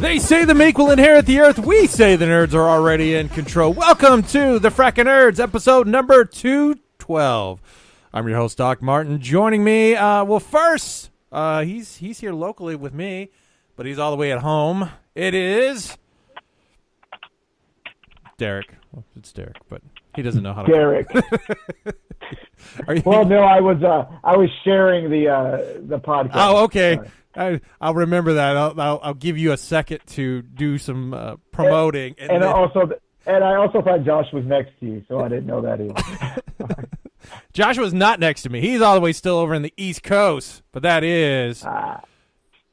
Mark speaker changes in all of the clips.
Speaker 1: They say the meek will inherit the earth. We say the nerds are already in control. Welcome to the Frackin' Nerds, episode number 212. I'm your host, Doc Martin. Joining me, first, he's here locally with me, but he's all the way at home. It is Derek. Well, it's Derek, but he doesn't know how to.
Speaker 2: Derek. Well, no, I was sharing the podcast.
Speaker 1: Oh, okay. I'll remember that. I'll give you a second to do some promoting.
Speaker 2: And I also thought Josh was next to you, so I didn't know that either.
Speaker 1: Josh was not next to me. He's all the way still over in the East Coast, but that is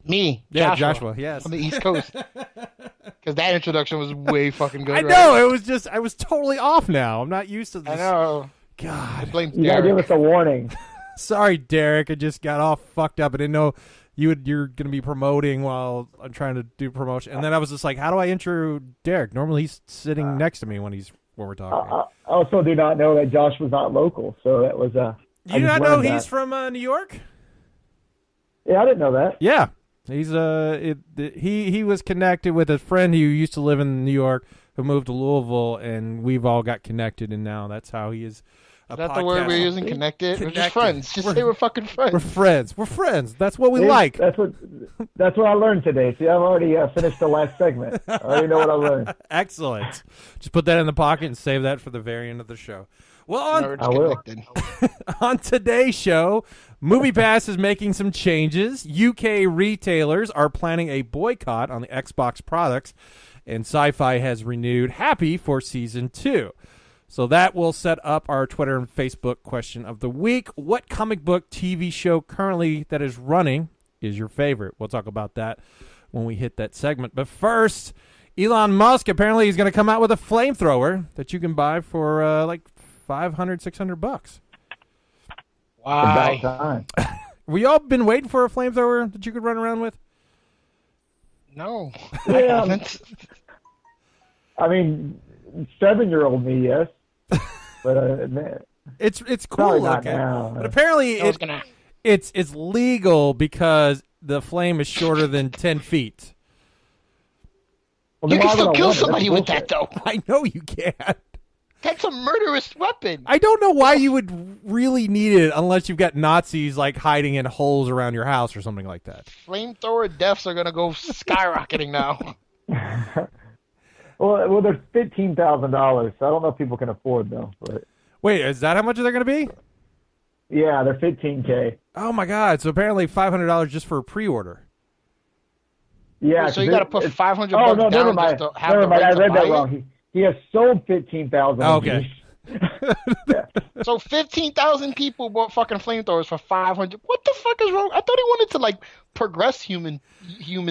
Speaker 3: me.
Speaker 1: Yeah, Joshua. Yes,
Speaker 3: on the East Coast. Because that introduction was way fucking good.
Speaker 1: I know. It was just I was totally off now. I'm not used to this.
Speaker 3: I know.
Speaker 1: God,
Speaker 2: you gotta give us a warning.
Speaker 1: Sorry, Derek. I just got all fucked up. I didn't know you're going to be promoting while I'm trying to do promotion. And then I was just like, how do I intro Derek? Normally he's sitting next to me when we're talking.
Speaker 2: I also do not know that Josh was not local, so that was
Speaker 1: You do not know he's from New York?
Speaker 2: Yeah, I didn't know that.
Speaker 1: Yeah, he's he was connected with a friend who used to live in New York who moved to Louisville, and we've all got connected, and now that's how he is.
Speaker 3: Is that the word we're using? Connected? We're just friends. Just say we're fucking friends.
Speaker 1: We're friends. We're friends. That's what we like.
Speaker 2: That's what I learned today. See, I've already finished the last segment. I already know what I learned.
Speaker 1: Excellent. Just put that in the pocket and save that for the very end of the show. Well, on today's show, MoviePass is making some changes. UK retailers are planning a boycott on the Xbox products, and Sci-Fi has renewed Happy for Season 2. So that will set up our Twitter and Facebook question of the week. What comic book TV show currently that is running is your favorite? We'll talk about that when we hit that segment. But first, Elon Musk apparently is going to come out with a flamethrower that you can buy for like $500, $600.
Speaker 3: Why?
Speaker 2: About time.
Speaker 1: We all been waiting for a flamethrower that you could run around with?
Speaker 3: No.
Speaker 2: Yeah. I mean, 7-year-old me, yes. But man,
Speaker 1: it's cool looking. But apparently it's legal because the flame is shorter than 10 feet.
Speaker 3: Well, you can still kill somebody with that, though.
Speaker 1: I know you can.
Speaker 3: That's a murderous weapon.
Speaker 1: I don't know why you would really need it unless you've got Nazis like hiding in holes around your house or something like that.
Speaker 3: Flamethrower deaths are gonna go skyrocketing now.
Speaker 2: Well, they're $15,000, so I don't know if people can afford them. But
Speaker 1: wait, is that how much they're going to be?
Speaker 2: Yeah, they're $15K.
Speaker 1: Oh my God! So apparently $500 just for a pre-order.
Speaker 2: Yeah,
Speaker 3: so you got to put $500
Speaker 2: no,
Speaker 3: down
Speaker 2: never mind.
Speaker 3: just to have
Speaker 2: never mind. I read that
Speaker 3: it?
Speaker 2: wrong. He has sold 15,000.
Speaker 1: Oh, okay.
Speaker 2: Yeah.
Speaker 3: So 15,000 people bought fucking flamethrowers for 500. What the fuck is wrong? I thought he wanted to like progress human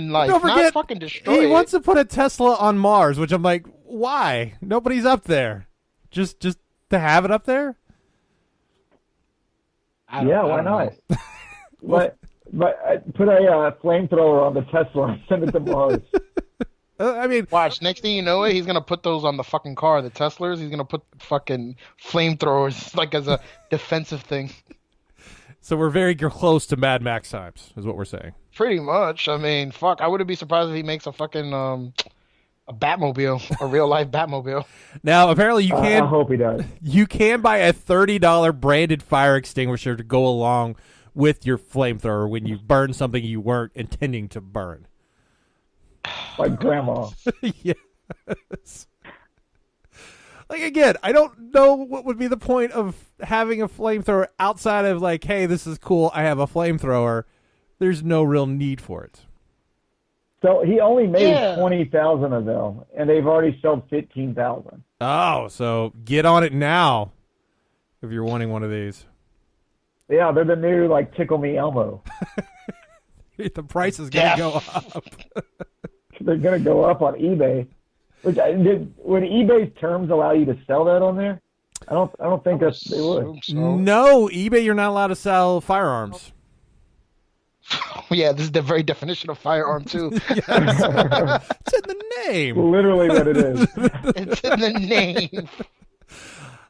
Speaker 3: life,
Speaker 1: Don't forget,
Speaker 3: not fucking destroy
Speaker 1: he
Speaker 3: it.
Speaker 1: wants to put a Tesla on Mars, which I'm like, why? Nobody's up there. Just to have it up there?
Speaker 2: Yeah, why not? but put a flamethrower on the Tesla and send it to Mars.
Speaker 1: I mean,
Speaker 3: watch. Next thing you know, he's gonna put those on the fucking car, the Teslas. He's gonna put fucking flamethrowers like as a defensive thing.
Speaker 1: So we're very close to Mad Max times, is what we're saying.
Speaker 3: Pretty much. I mean, fuck. I wouldn't be surprised if he makes a fucking a Batmobile, a real life Batmobile.
Speaker 1: Now, apparently, you can.
Speaker 2: I hope he does.
Speaker 1: You can buy a $30 branded fire extinguisher to go along with your flamethrower when you burn something you weren't intending to burn.
Speaker 2: Like grandma.
Speaker 1: Yes. Like, again, I don't know what would be the point of having a flamethrower outside of like, hey, this is cool, I have a flamethrower. There's no real need for it.
Speaker 2: So he only made 20,000 of them, and they've already sold 15,000.
Speaker 1: Oh, so get on it now if you're wanting one of these.
Speaker 2: Yeah, they're the new, like, Tickle Me Elmo.
Speaker 1: The price is going to go up.
Speaker 2: They're going to go up on eBay. Would eBay's terms allow you to sell that on there? I don't think they would.
Speaker 3: So.
Speaker 1: No, eBay, you're not allowed to sell firearms.
Speaker 3: Yeah, this is the very definition of firearm, too.
Speaker 1: It's in the name.
Speaker 2: Literally what it is.
Speaker 3: It's in the name.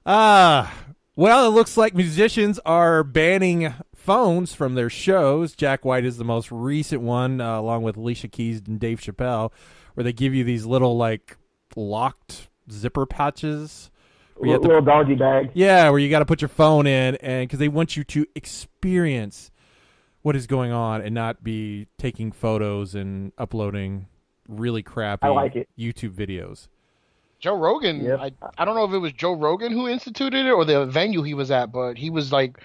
Speaker 1: Well, it looks like musicians are banning phones from their shows. Jack White is the most recent one, along with Alicia Keys and Dave Chappelle, where they give you these little like locked zipper pouches.
Speaker 2: Little doggy bag.
Speaker 1: Yeah, where you got to put your phone in, and because they want you to experience what is going on and not be taking photos and uploading really crappy YouTube videos.
Speaker 3: Joe Rogan, yep. I don't know if it was Joe Rogan who instituted it or the venue he was at, but he was like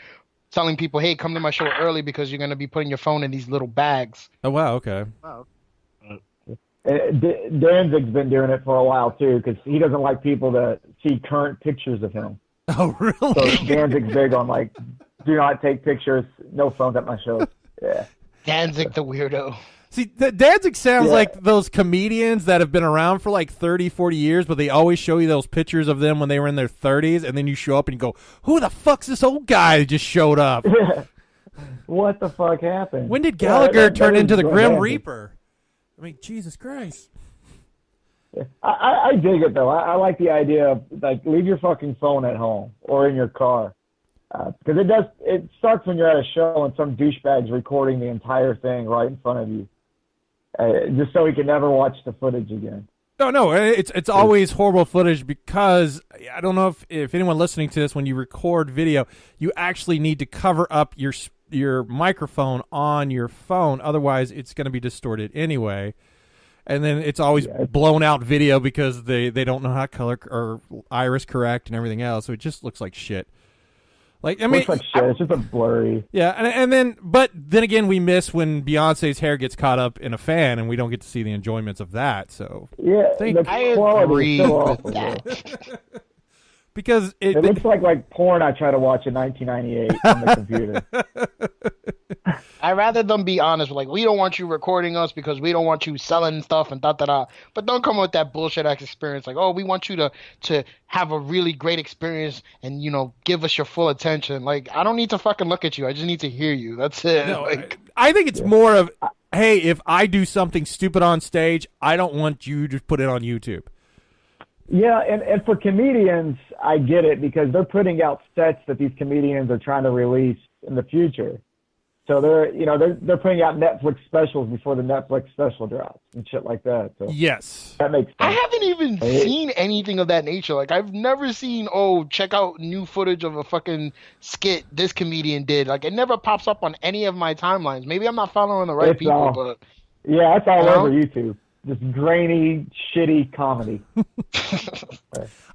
Speaker 3: telling people, hey, come to my show early because you're going to be putting your phone in these little bags.
Speaker 1: Oh, wow, okay.
Speaker 3: Wow.
Speaker 2: Danzig's been doing it for a while, too, because he doesn't like people to see current pictures of him.
Speaker 1: Oh, really?
Speaker 2: So Danzig's big on, like, do not take pictures, no phones at my show. Yeah.
Speaker 3: Danzig the weirdo.
Speaker 1: See, Danzig sounds like those comedians that have been around for like 30, 40 years, but they always show you those pictures of them when they were in their 30s, and then you show up and you go, who the fuck's this old guy that just showed up?
Speaker 2: What the fuck happened?
Speaker 1: When did Gallagher turn into the Grim Reaper? I mean, Jesus Christ.
Speaker 2: Yeah. I dig it, though. I like the idea of, like, leave your fucking phone at home or in your car. Because it starts when you're at a show and some douchebag's recording the entire thing right in front of you. Just so he can never watch the footage again.
Speaker 1: No, it's always horrible footage because I don't know if anyone listening to this, when you record video, you actually need to cover up your microphone on your phone. Otherwise, it's going to be distorted anyway. And then it's always blown out video because they don't know how to color or iris correct and everything else. So it just looks like shit. Like, I mean,
Speaker 2: looks like shit. It's just a blurry.
Speaker 1: Yeah, but then again, we miss when Beyonce's hair gets caught up in a fan, and we don't get to see the enjoyments of that. So
Speaker 2: yeah,
Speaker 3: I agree with that.
Speaker 1: Because
Speaker 2: it looks like porn I try to watch in 1998 on the computer.
Speaker 3: I'd rather them be honest, like, we don't want you recording us because we don't want you selling stuff and da-da-da. But don't come with that bullshit ass experience like, oh, we want you to have a really great experience and, you know, give us your full attention. Like, I don't need to fucking look at you. I just need to hear you. That's it.
Speaker 1: No, I think it's more of, hey, if I do something stupid on stage, I don't want you to put it on YouTube.
Speaker 2: Yeah, and for comedians, I get it because they're putting out sets that these comedians are trying to release in the future. So they're putting out Netflix specials before the Netflix special drops and shit like that. So
Speaker 1: yes,
Speaker 2: that makes sense.
Speaker 3: I haven't even seen anything of that nature. Like, I've never seen, check out new footage of a fucking skit this comedian did. Like, it never pops up on any of my timelines. Maybe I'm not following the right people, but
Speaker 2: yeah, it's all over YouTube. Just grainy, shitty comedy.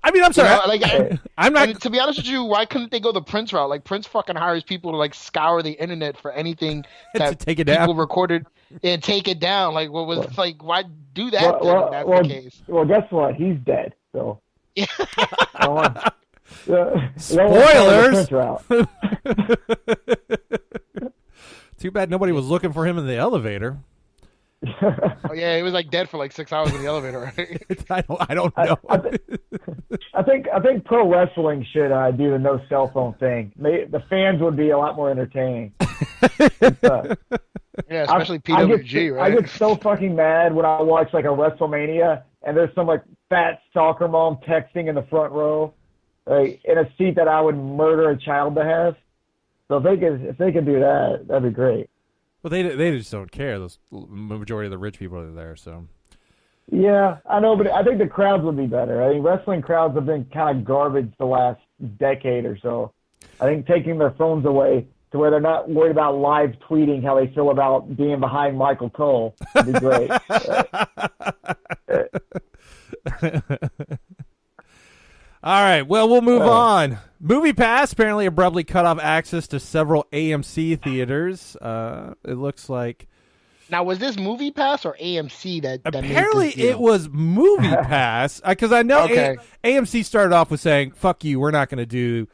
Speaker 1: I mean, I'm sorry. I'm not.
Speaker 3: And to be honest with you, why couldn't they go the Prince route? Like, Prince fucking hires people to like scour the internet for anything that
Speaker 1: take it
Speaker 3: people
Speaker 1: down.
Speaker 3: Recorded and take it down. Like, what was like? Why do that? If that's the case.
Speaker 2: Well, guess what? He's dead. So.
Speaker 3: Yeah.
Speaker 1: Spoilers. Too bad nobody was looking for him in the elevator.
Speaker 3: Oh yeah, he was like dead for like 6 hours in the elevator. Right?
Speaker 1: I don't know.
Speaker 2: I think pro wrestling should do the no cell phone thing. The fans would be a lot more entertaining.
Speaker 3: Yeah, especially PWG, right?
Speaker 2: I get so fucking mad when I watch like a WrestleMania and there's some like fat soccer mom texting in the front row, like, in a seat that I would murder a child to have. So if they could do that, that'd be great.
Speaker 1: Well, they just don't care. The majority of the rich people are there, so.
Speaker 2: Yeah, I know, but I think the crowds would be better. I mean, wrestling crowds have been kind of garbage the last decade or so. I think taking their phones away to where they're not worried about live tweeting how they feel about being behind Michael Cole would be great.
Speaker 1: All right, well, we'll move on. MoviePass apparently abruptly cut off access to several AMC theaters. It looks like.
Speaker 3: Now, was this MoviePass or AMC that
Speaker 1: apparently
Speaker 3: made this deal?
Speaker 1: It was MoviePass because I know AMC started off with saying, "Fuck you, we're not going to do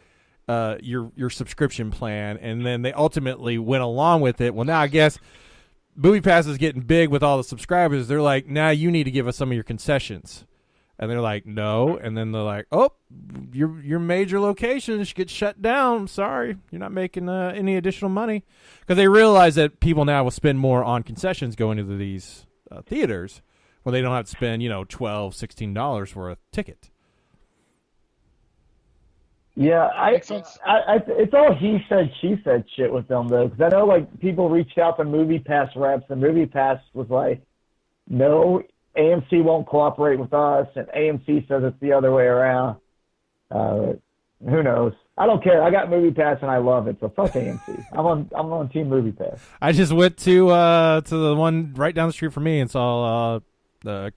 Speaker 1: your subscription plan," and then they ultimately went along with it. Well, now I guess MoviePass is getting big with all the subscribers. They're like, "Now you need to give us some of your concessions." And they're like, no. And then they're like, oh, your major locations get shut down. I'm sorry. You're not making any additional money. Because they realize that people now will spend more on concessions going into these theaters where they don't have to spend, $12, $16 for a ticket.
Speaker 2: Yeah, it's all he said, she said shit with them though, because I know like people reached out to MoviePass reps, and MoviePass was like, "No, AMC won't cooperate with us," and AMC says it's the other way around. Who knows? I don't care. I got MoviePass and I love it, so fuck AMC. I'm on Team MoviePass.
Speaker 1: I just went to the one right down the street from me and saw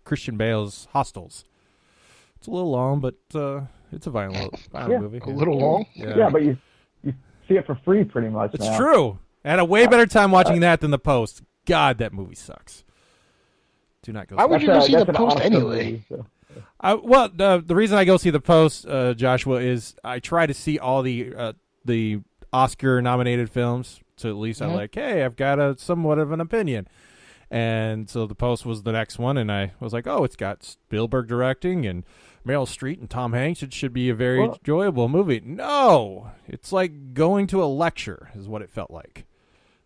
Speaker 1: Christian Bale's Hostels. It's a little long, but it's a violent movie.
Speaker 3: A little long?
Speaker 2: Yeah, but you see it for free pretty much.
Speaker 1: It's true. I had a way better time watching that than The Post. God, that movie sucks. Do not go.
Speaker 3: Why would you go see The Post anyway?
Speaker 2: Movie,
Speaker 1: well, the reason I go see The Post, Joshua, is I try to see all the Oscar-nominated films, so at least I'm like, hey, I've got somewhat of an opinion. And so The Post was the next one, and I was like, oh, it's got Spielberg directing and Meryl Streep and Tom Hanks. It should be a very enjoyable movie. No, it's like going to a lecture is what it felt like.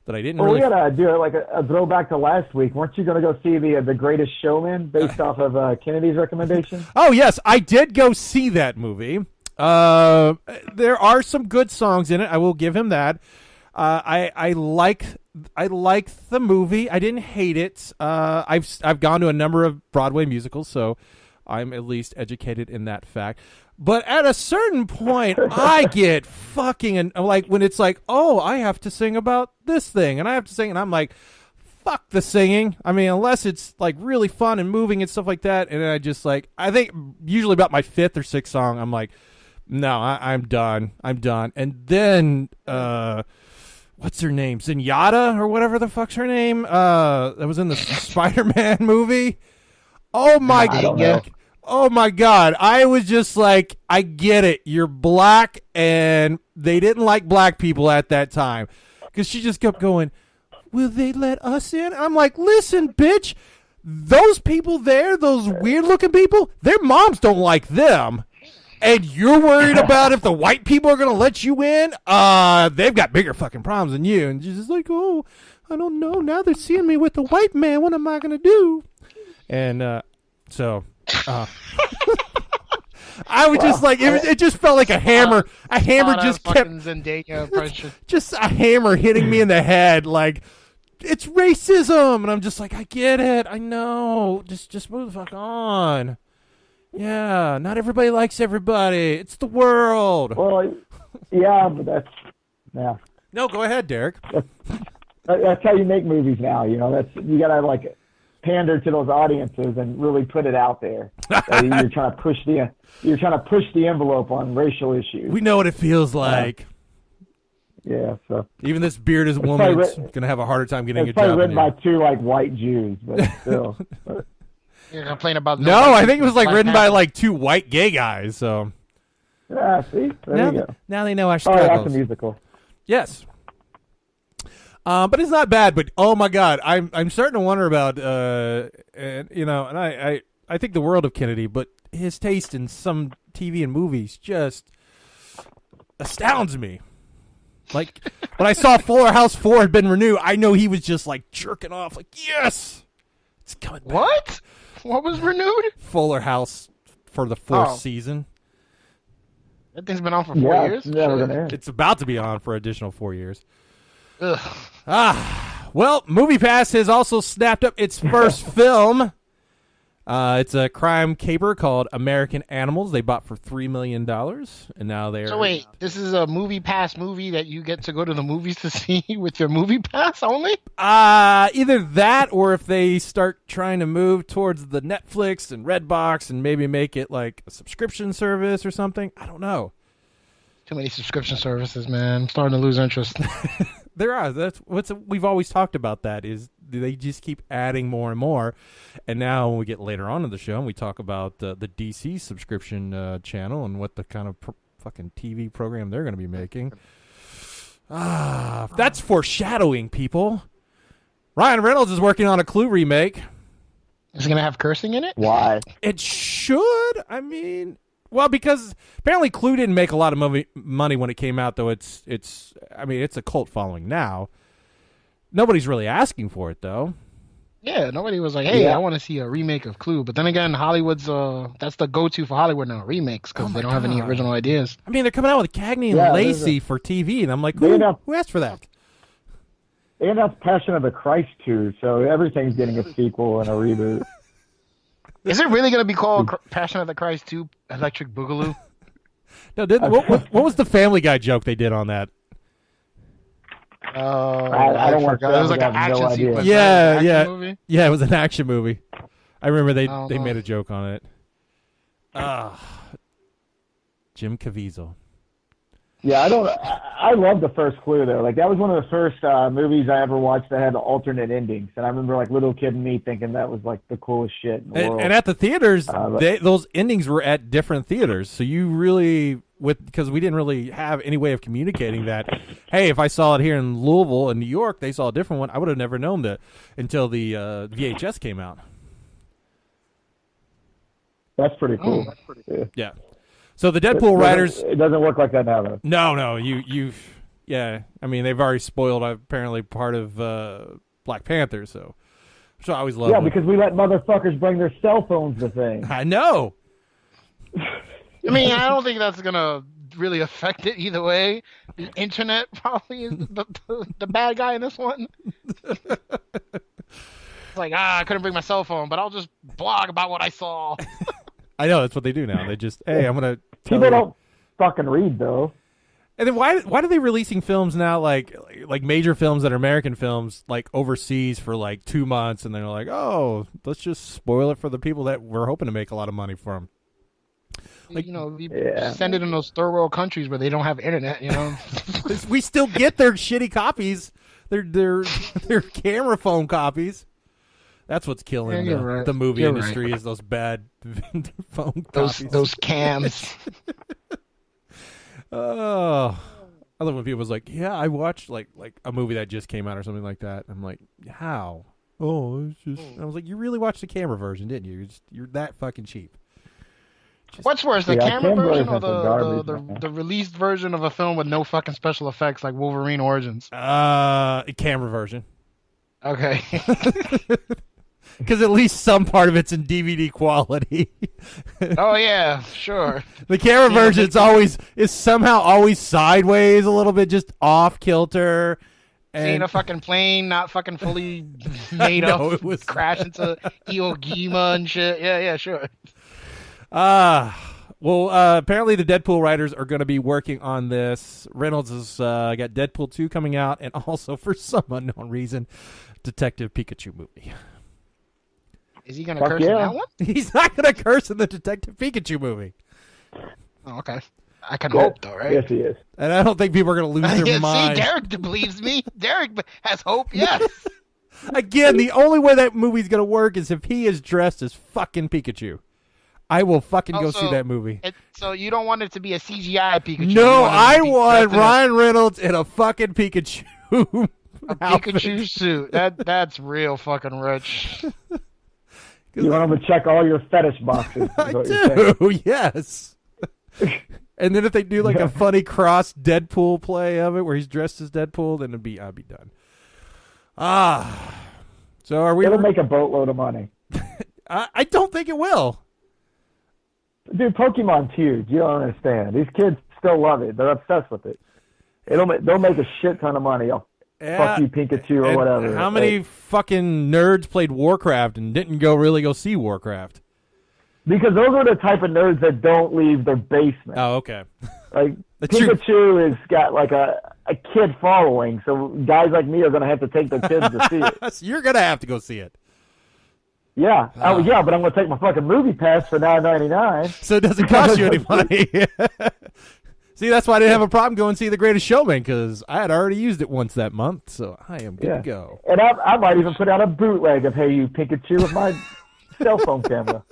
Speaker 1: That I didn't really...
Speaker 2: we gotta do it like a throwback to last week. Weren't you gonna go see the Greatest Showman based off of Kennedy's recommendation?
Speaker 1: Oh yes, I did go see that movie. There are some good songs in it. I will give him that. I like the movie. I didn't hate it. I've gone to a number of Broadway musicals, so I'm at least educated in that fact. But at a certain point, I get fucking like when it's like, oh, I have to sing about this thing, and I have to sing, and I'm like, fuck the singing. I mean, unless it's like really fun and moving and stuff like that, and I just like, I think usually about my fifth or sixth song, I'm like, no, I'm done. And then what's her name? Zenyatta or whatever the fuck's her name? That was in the Spider-Man movie. Oh my god. Oh my God. I was just like, I get it. You're black, and they didn't like black people at that time. Because she just kept going, will they let us in? I'm like, listen, bitch, those people there, those weird looking people, their moms don't like them. And you're worried about if the white people are going to let you in? They've got bigger fucking problems than you. And she's just like, oh, I don't know. Now they're seeing me with the white man. What am I going to do? And so... I was just like, it just felt like a hammer. A hammer just kept just a hammer hitting me in the head. Like, it's racism, and I'm just like, I get it. I know. Just move the fuck on. Yeah, not everybody likes everybody. It's the world.
Speaker 2: Well, yeah, but
Speaker 1: No, go ahead, Derek.
Speaker 2: That's how you make movies now. You know, you gotta like pander to those audiences and really put it out there. You're trying to push the envelope on racial issues.
Speaker 1: We know what it feels like.
Speaker 2: Yeah, so
Speaker 1: even this bearded woman's gonna have a harder time getting a job.
Speaker 2: It's probably written by two like white Jews, but still.
Speaker 3: You're complaining about
Speaker 1: no, I think it was like written by like two white gay guys. So
Speaker 2: yeah, see, there you go.
Speaker 1: Now they know our struggles.
Speaker 2: Oh, that's a musical.
Speaker 1: Yes. But it's not bad. But oh my God, I'm starting to wonder about and I think the world of Kennedy, but his taste in some TV and movies just astounds me. Like when I saw Fuller House 4 had been renewed, I know he was just like jerking off, like yes, it's coming back.
Speaker 3: What was renewed?
Speaker 1: Fuller House for the fourth season.
Speaker 3: That thing's been on for 4 years.
Speaker 1: It's about to be on for additional 4 years.
Speaker 3: Ugh.
Speaker 1: Well, MoviePass has also snapped up its first film. It's a crime caper called American Animals. They bought for $3 million, and now they're...
Speaker 3: So wait, this is a MoviePass movie that you get to go to the movies to see with your MoviePass only?
Speaker 1: Either that, or if they start trying to move towards the Netflix and Redbox and maybe make it like a subscription service or something. I don't know.
Speaker 3: Too many subscription services, man. I'm starting to lose interest.
Speaker 1: There are. That's we've always talked about. That is, they just keep adding more and more. And now when we get later on in the show, and we talk about the DC subscription channel and what the kind of fucking TV program they're going to be making. That's foreshadowing, people. Ryan Reynolds is working on a Clue remake.
Speaker 3: Is it going to have cursing in it?
Speaker 2: Why?
Speaker 1: It should. I mean... Well, because apparently Clue didn't make a lot of money when it came out, though it's a cult following now. Nobody's really asking for it, though.
Speaker 3: Yeah, nobody was like, "Hey, I want to see a remake of Clue." But then again, Hollywood's that's the go-to for Hollywood now, remakes, because they don't have any original ideas.
Speaker 1: I mean, they're coming out with Cagney and Lacey for TV, and I'm like, who asked for that?
Speaker 2: They announced Passion of the Christ 2, so everything's getting a sequel and a reboot.
Speaker 3: Is it really going to be called Passion of the Christ 2 Electric Boogaloo?
Speaker 1: No, what was the Family Guy joke they did on that?
Speaker 2: I don't want to.
Speaker 3: It was like an action sequence.
Speaker 1: Yeah,
Speaker 3: movie?
Speaker 1: Yeah, it was an action movie. I remember they made a joke on it. Jim Caviezel.
Speaker 2: Yeah, I love the first Clue though. Like that was one of the first movies I ever watched that had alternate endings, and I remember like little kid me thinking that was like the coolest shit in the world.
Speaker 1: And at the theaters, those endings were at different theaters, so you really because we didn't really have any way of communicating that. Hey, if I saw it here in Louisville and New York, they saw a different one. I would have never known that until the VHS came out.
Speaker 2: That's pretty cool.
Speaker 1: Yeah. So the Deadpool writers...
Speaker 2: It doesn't work like that now, though.
Speaker 1: No. Yeah. I mean, they've already spoiled, apparently, part of Black Panther, so... Which I always love.
Speaker 2: Yeah, because we let motherfuckers bring their cell phones to things.
Speaker 1: I know!
Speaker 3: I mean, I don't think that's going to really affect it either way. The internet probably is the bad guy in this one. It's like, I couldn't bring my cell phone, but I'll just blog about what I saw.
Speaker 1: I know, that's what they do now. They just, hey, I'm going to
Speaker 2: People don't fucking read, though.
Speaker 1: And then why are they releasing films now, like major films that are American films, like overseas for like 2 months, and they're like, oh, let's just spoil it for the people that we're hoping to make a lot of money from. Like,
Speaker 3: send it in those third world countries where they don't have internet,
Speaker 1: We still get their shitty copies, their camera phone copies. That's what's killing the movie industry is those bad phone copies.
Speaker 3: Those cams.
Speaker 1: Oh, I love when people was like, yeah, I watched like a movie that just came out or something like that. I'm like, how? Oh, it's just. I was like, you really watched the camera version, didn't you? You're that fucking cheap.
Speaker 3: What's worse, the camera version or the released version of a film with no fucking special effects like Wolverine Origins?
Speaker 1: Camera version.
Speaker 3: Okay.
Speaker 1: Because at least some part of it's in DVD quality.
Speaker 3: Oh yeah, sure.
Speaker 1: The camera version is somehow always sideways a little bit, just off kilter.
Speaker 3: Seeing a fucking plane not fucking fully made up, it was crash into Iwo Jima and shit. Yeah, sure.
Speaker 1: Apparently the Deadpool writers are going to be working on this. Reynolds has got Deadpool 2 coming out, and also for some unknown reason, Detective Pikachu movie.
Speaker 3: Is he going to curse in that one?
Speaker 1: He's not going to curse in the Detective Pikachu movie.
Speaker 3: Oh, okay. I can hope, though, right?
Speaker 2: Yes, he is.
Speaker 1: And I don't think people are going to lose their mind.
Speaker 3: See, Derek believes me. Derek has hope, yes.
Speaker 1: Again, the only way that movie's going to work is if he is dressed as fucking Pikachu. I will fucking go see that movie.
Speaker 3: So you don't want it to be a CGI Pikachu?
Speaker 1: No, I want Ryan Reynolds in a fucking Pikachu
Speaker 3: Pikachu suit. That's real fucking rich.
Speaker 2: You want them to check all your fetish boxes.
Speaker 1: I do, yes. And then if they do like a funny cross Deadpool play of it where he's dressed as Deadpool, then I'll be done. So are we?
Speaker 2: It'll make a boatload of money.
Speaker 1: I don't think it will.
Speaker 2: Dude, Pokemon's huge. You don't understand. These kids still love it. They're obsessed with it. They'll make a shit ton of money. Fuck you, Pikachu, or whatever.
Speaker 1: How many fucking nerds played Warcraft and didn't really go see Warcraft?
Speaker 2: Because those are the type of nerds that don't leave their basement.
Speaker 1: Oh, okay.
Speaker 2: Like Pikachu has got like a kid following, so guys like me are going to have to take their kids to see it.
Speaker 1: So you're going to have to go see it.
Speaker 2: Yeah. Yeah, but I'm going to take my fucking movie pass for $9.99.
Speaker 1: So it doesn't cost you any money. See, that's why I didn't have a problem going to see The Greatest Showman, because I had already used it once that month, so I am good to go.
Speaker 2: And I might even put out a bootleg of Hey You Pikachu with my cell phone camera.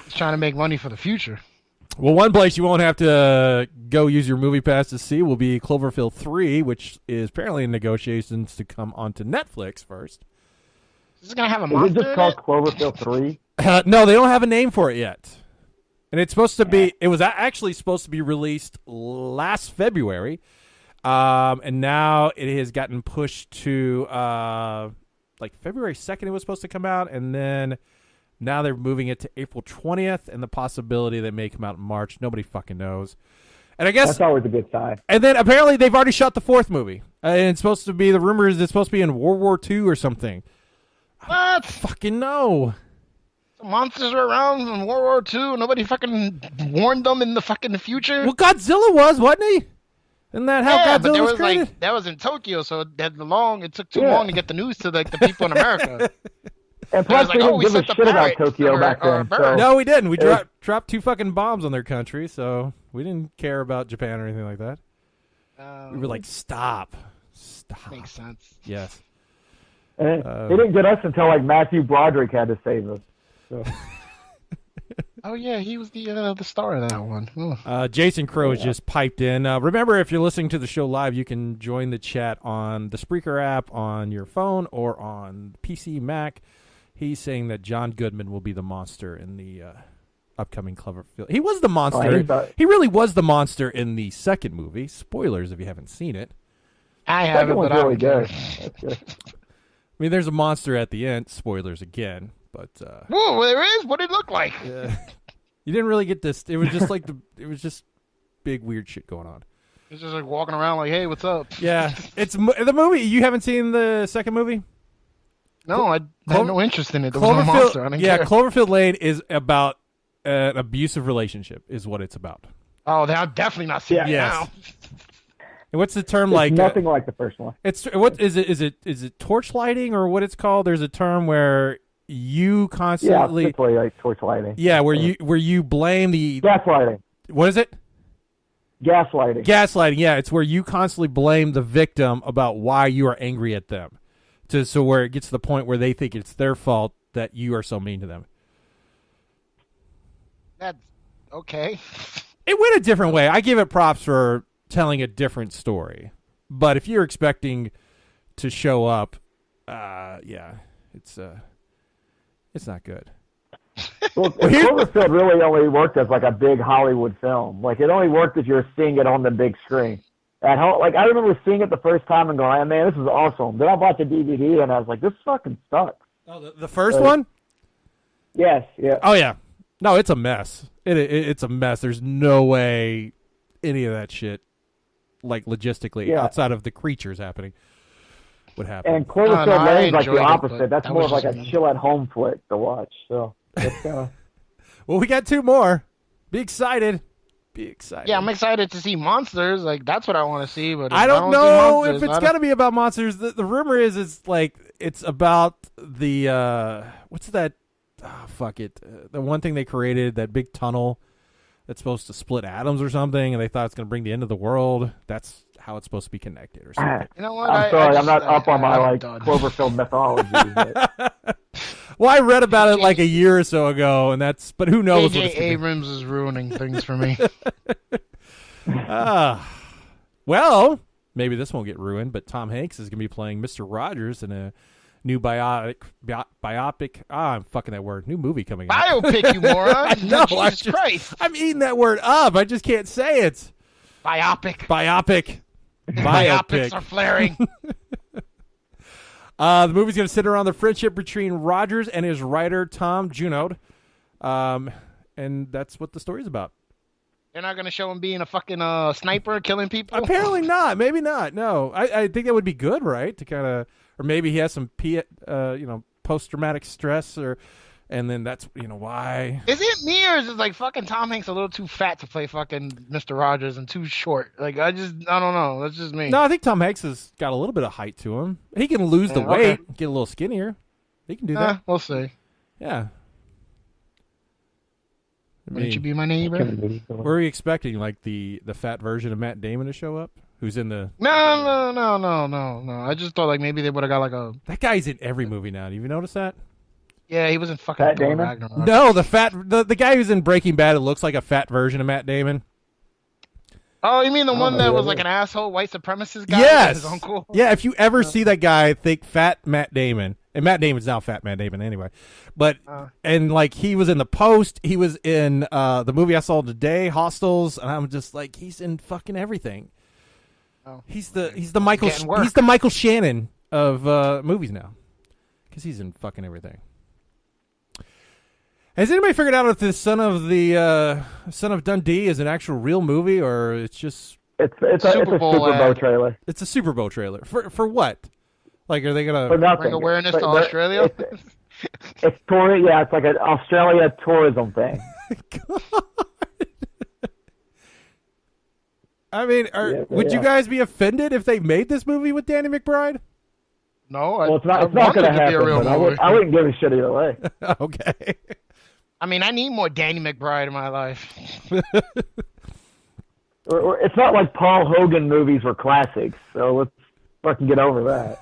Speaker 3: Just trying to make money for the future.
Speaker 1: Well, one place you won't have to go use your movie pass to see will be Cloverfield 3, which is apparently in negotiations to come onto Netflix first.
Speaker 3: Is it going to have a monster?
Speaker 2: Is it just called Cloverfield 3?
Speaker 1: No, they don't have a name for it yet. And it's supposed to be, it was actually supposed to be released last February. And now it has gotten pushed to like February 2nd it was supposed to come out, and then now they're moving it to April 20th, and the possibility they may come out in March. Nobody fucking knows. And I guess
Speaker 2: that's always a good sign.
Speaker 1: And then apparently they've already shot the 4th movie, and it's supposed to be, the rumor is it's supposed to be in World War II or something.
Speaker 3: What?
Speaker 1: I don't fucking know.
Speaker 3: The monsters were around in World War II. Nobody fucking warned them in the fucking future.
Speaker 1: Well, Godzilla was, wasn't he? Isn't that how Godzilla
Speaker 3: but there
Speaker 1: was
Speaker 3: was
Speaker 1: created?
Speaker 3: like that was in Tokyo, so it took too long to get the news to like the people in America.
Speaker 2: And plus, we didn't give a shit about Tokyo back then. So.
Speaker 1: No, we didn't. We dropped 2 fucking bombs on their country, so we didn't care about Japan or anything like that. We were like, stop.
Speaker 3: Makes sense.
Speaker 1: Yes.
Speaker 2: They didn't get us until like Matthew Broderick had to save us. So.
Speaker 3: Oh yeah, he was the star of that one.
Speaker 1: Jason Crow has just piped in. Remember, if you're listening to the show live, you can join the chat on the Spreaker app on your phone or on PC, Mac. He's saying that John Goodman will be the monster in the upcoming Cloverfield. He was the monster. He really was the monster in the 2nd movie. Spoilers if you haven't seen it.
Speaker 3: I haven't, but
Speaker 2: really good. That's good.
Speaker 1: I mean, there's a monster at the end. Spoilers again. But
Speaker 3: whoa, there is. What did it look like?
Speaker 1: You didn't really get this. It was just like it was just big weird shit going on.
Speaker 3: It's just like walking around like, hey, what's up?
Speaker 1: Yeah, it's the movie. You haven't seen the 2nd movie?
Speaker 3: No, I have no interest in it. There was no monster. I didn't care.
Speaker 1: Cloverfield Lane is about an abusive relationship. Is what it's about.
Speaker 3: Oh, I've definitely not seen it now.
Speaker 1: And what's the term
Speaker 2: it's
Speaker 1: like?
Speaker 2: Nothing like the first one.
Speaker 1: It's what is it? Is it torchlighting or what it's called? There's a term where you constantly
Speaker 2: like torchlighting.
Speaker 1: Yeah, where you blame the
Speaker 2: gaslighting.
Speaker 1: What is it?
Speaker 2: Gaslighting.
Speaker 1: Gaslighting. Yeah, it's where you constantly blame the victim about why you are angry at them, so where it gets to the point where they think it's their fault that you are so mean to them.
Speaker 3: That's okay.
Speaker 1: It went a different way. I give it props for telling a different story, but if you're expecting to show up, it's not good.
Speaker 2: Well, Cloverfield really only worked as like a big Hollywood film. Like it only worked if you were seeing it on the big screen. At home, like I remember seeing it the first time and going, oh, "Man, this is awesome." Then I bought the DVD and I was like, "This fucking sucks."
Speaker 1: Oh, the first one?
Speaker 2: Yes. Yeah.
Speaker 1: Oh yeah. No, it's a mess. It's a mess. There's no way any of that shit, like logistically, outside of the creatures happening, would happen.
Speaker 2: And Cloverfield Lane's like the opposite. That's more of like a chill-at-home flick to watch. So that's kind of.
Speaker 1: Well, we got 2 more. Be excited.
Speaker 3: Yeah, I'm excited to see monsters. Like that's what I want to see. But
Speaker 1: I don't know if it's gonna be about monsters. The rumor is it's about the what's that? Oh, fuck it. The one thing they created, that big tunnel that's supposed to split atoms or something, and they thought it's gonna bring the end of the world. That's how it's supposed to be connected or something.
Speaker 3: You know what?
Speaker 2: I'm sorry, I'm not up on my Cloverfield mythology. But...
Speaker 1: Well, I read about it like a year or so ago, but who knows?
Speaker 3: J.J. Abrams is ruining things for me.
Speaker 1: Well, maybe this won't get ruined, but Tom Hanks is going to be playing Mr. Rogers in a new biopic. I'm fucking that word. New movie coming out.
Speaker 3: Biopic, you moron.
Speaker 1: I know.
Speaker 3: Jesus Christ.
Speaker 1: I'm eating that word up. I just can't say it.
Speaker 3: Biopic.
Speaker 1: Biopics
Speaker 3: are flaring.
Speaker 1: The movie's going to sit around the friendship between Rogers and his writer, Tom Junod. And that's what the story's about.
Speaker 3: They're not going to show him being a fucking sniper killing people?
Speaker 1: Apparently not. Maybe not. No. I think that would be good, right? To kind of, or maybe he has some post-traumatic stress, and then that's, why.
Speaker 3: Is it me, or is it like fucking Tom Hanks a little too fat to play fucking Mr. Rogers and too short? Like, I don't know. That's just me.
Speaker 1: No, I think Tom Hanks has got a little bit of height to him. He can lose the weight, get a little skinnier. He can do that.
Speaker 3: We'll see.
Speaker 1: Yeah.
Speaker 3: Wouldn't you be my neighbor?
Speaker 1: Were we expecting like the fat version of Matt Damon to show up? Who's in the?
Speaker 3: No. I just thought like maybe they would have got like a.
Speaker 1: That guy's in every movie now. Do you notice that?
Speaker 3: Yeah, he was in fucking
Speaker 2: Matt Damon.
Speaker 3: Ragnarok.
Speaker 1: No, the guy who's in Breaking Bad. It looks like a fat version of Matt Damon.
Speaker 3: Oh, you mean the one that was like an asshole white supremacist guy?
Speaker 1: Yes.
Speaker 3: His uncle?
Speaker 1: Yeah. If you ever see that guy, think fat Matt Damon. And Matt Damon's now fat Matt Damon anyway. But, and like he was in The Post. He was in the movie I saw today, Hostels. And I'm just like, he's in fucking everything. Oh. He's the Michael Shannon of movies now. because he's in fucking everything. Has anybody figured out if the Son of Dundee is an actual real movie or it's just
Speaker 2: it's a Super Bowl trailer?
Speaker 1: It's a Super Bowl trailer for what? Like, are they gonna
Speaker 3: bring awareness to Australia?
Speaker 2: It's touring. Yeah, it's like an Australia tourism thing.
Speaker 1: God. I mean, would you guys be offended if they made this movie with Danny McBride?
Speaker 3: No,
Speaker 2: well, it's not going to happen. I wouldn't give a shit either way.
Speaker 1: Okay.
Speaker 3: I mean, I need more Danny McBride in my life.
Speaker 2: It's not like Paul Hogan movies were classics, so let's fucking get over that.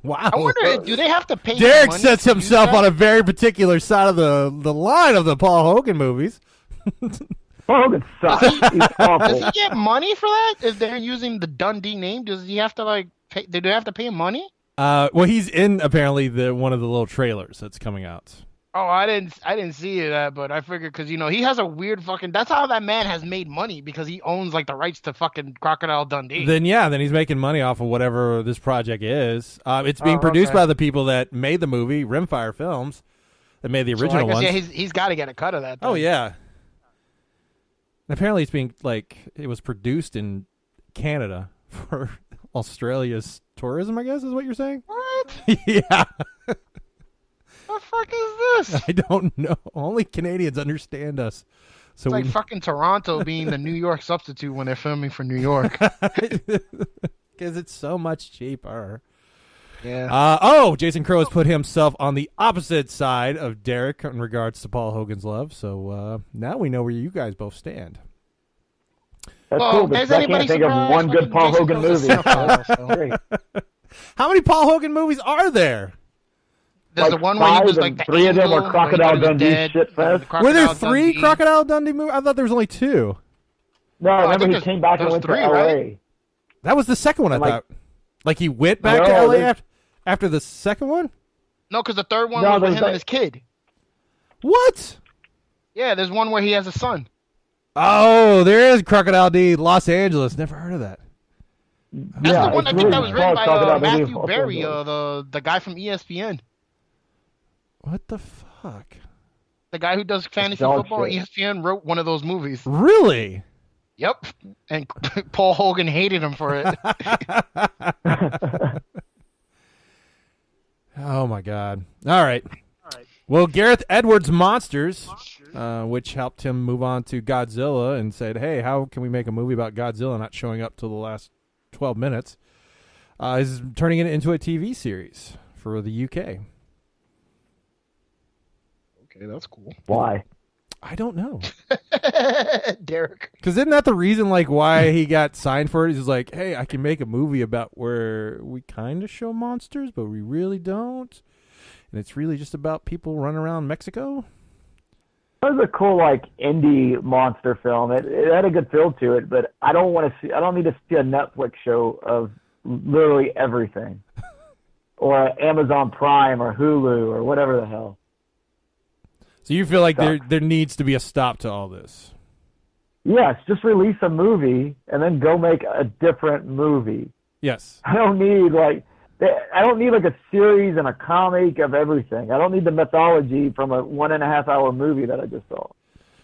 Speaker 1: Wow.
Speaker 3: I wonder, do they have to pay
Speaker 1: Derek
Speaker 3: money
Speaker 1: sets himself on a very particular side of the line of the Paul Hogan movies.
Speaker 2: Paul Hogan sucks. He's awful.
Speaker 3: Does he get money for that? If they're using the Dundee name, does he have to pay? Do they have to pay him money?
Speaker 1: Well, he's in apparently one of the little trailers that's coming out.
Speaker 3: Oh, I didn't see that, but I figured because he has a weird fucking. That's how that man has made money because he owns the rights to fucking Crocodile Dundee.
Speaker 1: Then he's making money off of whatever this project is. It's being produced by the people that made the movie, Rimfire Films, that made the original one.
Speaker 3: Yeah, he's got to get a cut of that. Then.
Speaker 1: Oh yeah. And apparently, it's being it was produced in Canada for Australia's tourism. I guess is what you're saying.
Speaker 3: What?
Speaker 1: Yeah.
Speaker 3: The fuck is this?
Speaker 1: I don't know. Only Canadians understand us. So
Speaker 3: it's like fucking Toronto being the New York substitute when they're filming for New York.
Speaker 1: Because it's so much cheaper.
Speaker 3: Yeah.
Speaker 1: Jason Crow has put himself on the opposite side of Derek in regards to Paul Hogan's love. So now we know where you guys both stand.
Speaker 2: That's cool. Because I can't think of one good Paul Hogan movie.
Speaker 1: How many Paul Hogan movies are there?
Speaker 3: There's the one where he was the
Speaker 2: three of them were Crocodile Dundee shit fest.
Speaker 1: Were there three Crocodile Dundee movies? I thought there was only two.
Speaker 2: No, remember he came back and went to L.A.
Speaker 3: Right?
Speaker 1: That was the second one, I thought. Like he went back to L.A. after the second one?
Speaker 3: No, because the third one was with him and his kid.
Speaker 1: What?
Speaker 3: Yeah, there's one where he has a son.
Speaker 1: Oh, there is Crocodile Dundee, Los Angeles. Never heard of that.
Speaker 3: That's the one I think that was written by Matthew Berry, the guy from ESPN.
Speaker 1: What the fuck?
Speaker 3: The guy who does fantasy football at ESPN wrote one of those movies.
Speaker 1: Really?
Speaker 3: Yep. And Paul Hogan hated him for it.
Speaker 1: Oh, my God. All right. Well, Gareth Edwards Monsters, which helped him move on to Godzilla and said, hey, how can we make a movie about Godzilla not showing up till the last 12 minutes, is turning it into a TV series for the UK.
Speaker 3: Okay, that's cool.
Speaker 2: Why?
Speaker 1: I don't know.
Speaker 3: Derek.
Speaker 1: Because isn't that the reason, why he got signed for it? He's like, hey, I can make a movie about where we kind of show monsters, but we really don't. And it's really just about people running around Mexico.
Speaker 2: That was a cool, indie monster film. It had a good feel to it, but I don't need to see a Netflix show of literally everything. Or Amazon Prime or Hulu or whatever the hell.
Speaker 1: So you feel like there needs to be a stop to all this?
Speaker 2: Yes, just release a movie and then go make a different movie.
Speaker 1: Yes.
Speaker 2: I don't need a series and a comic of everything. I don't need the mythology from a 1.5 hour movie that I just saw.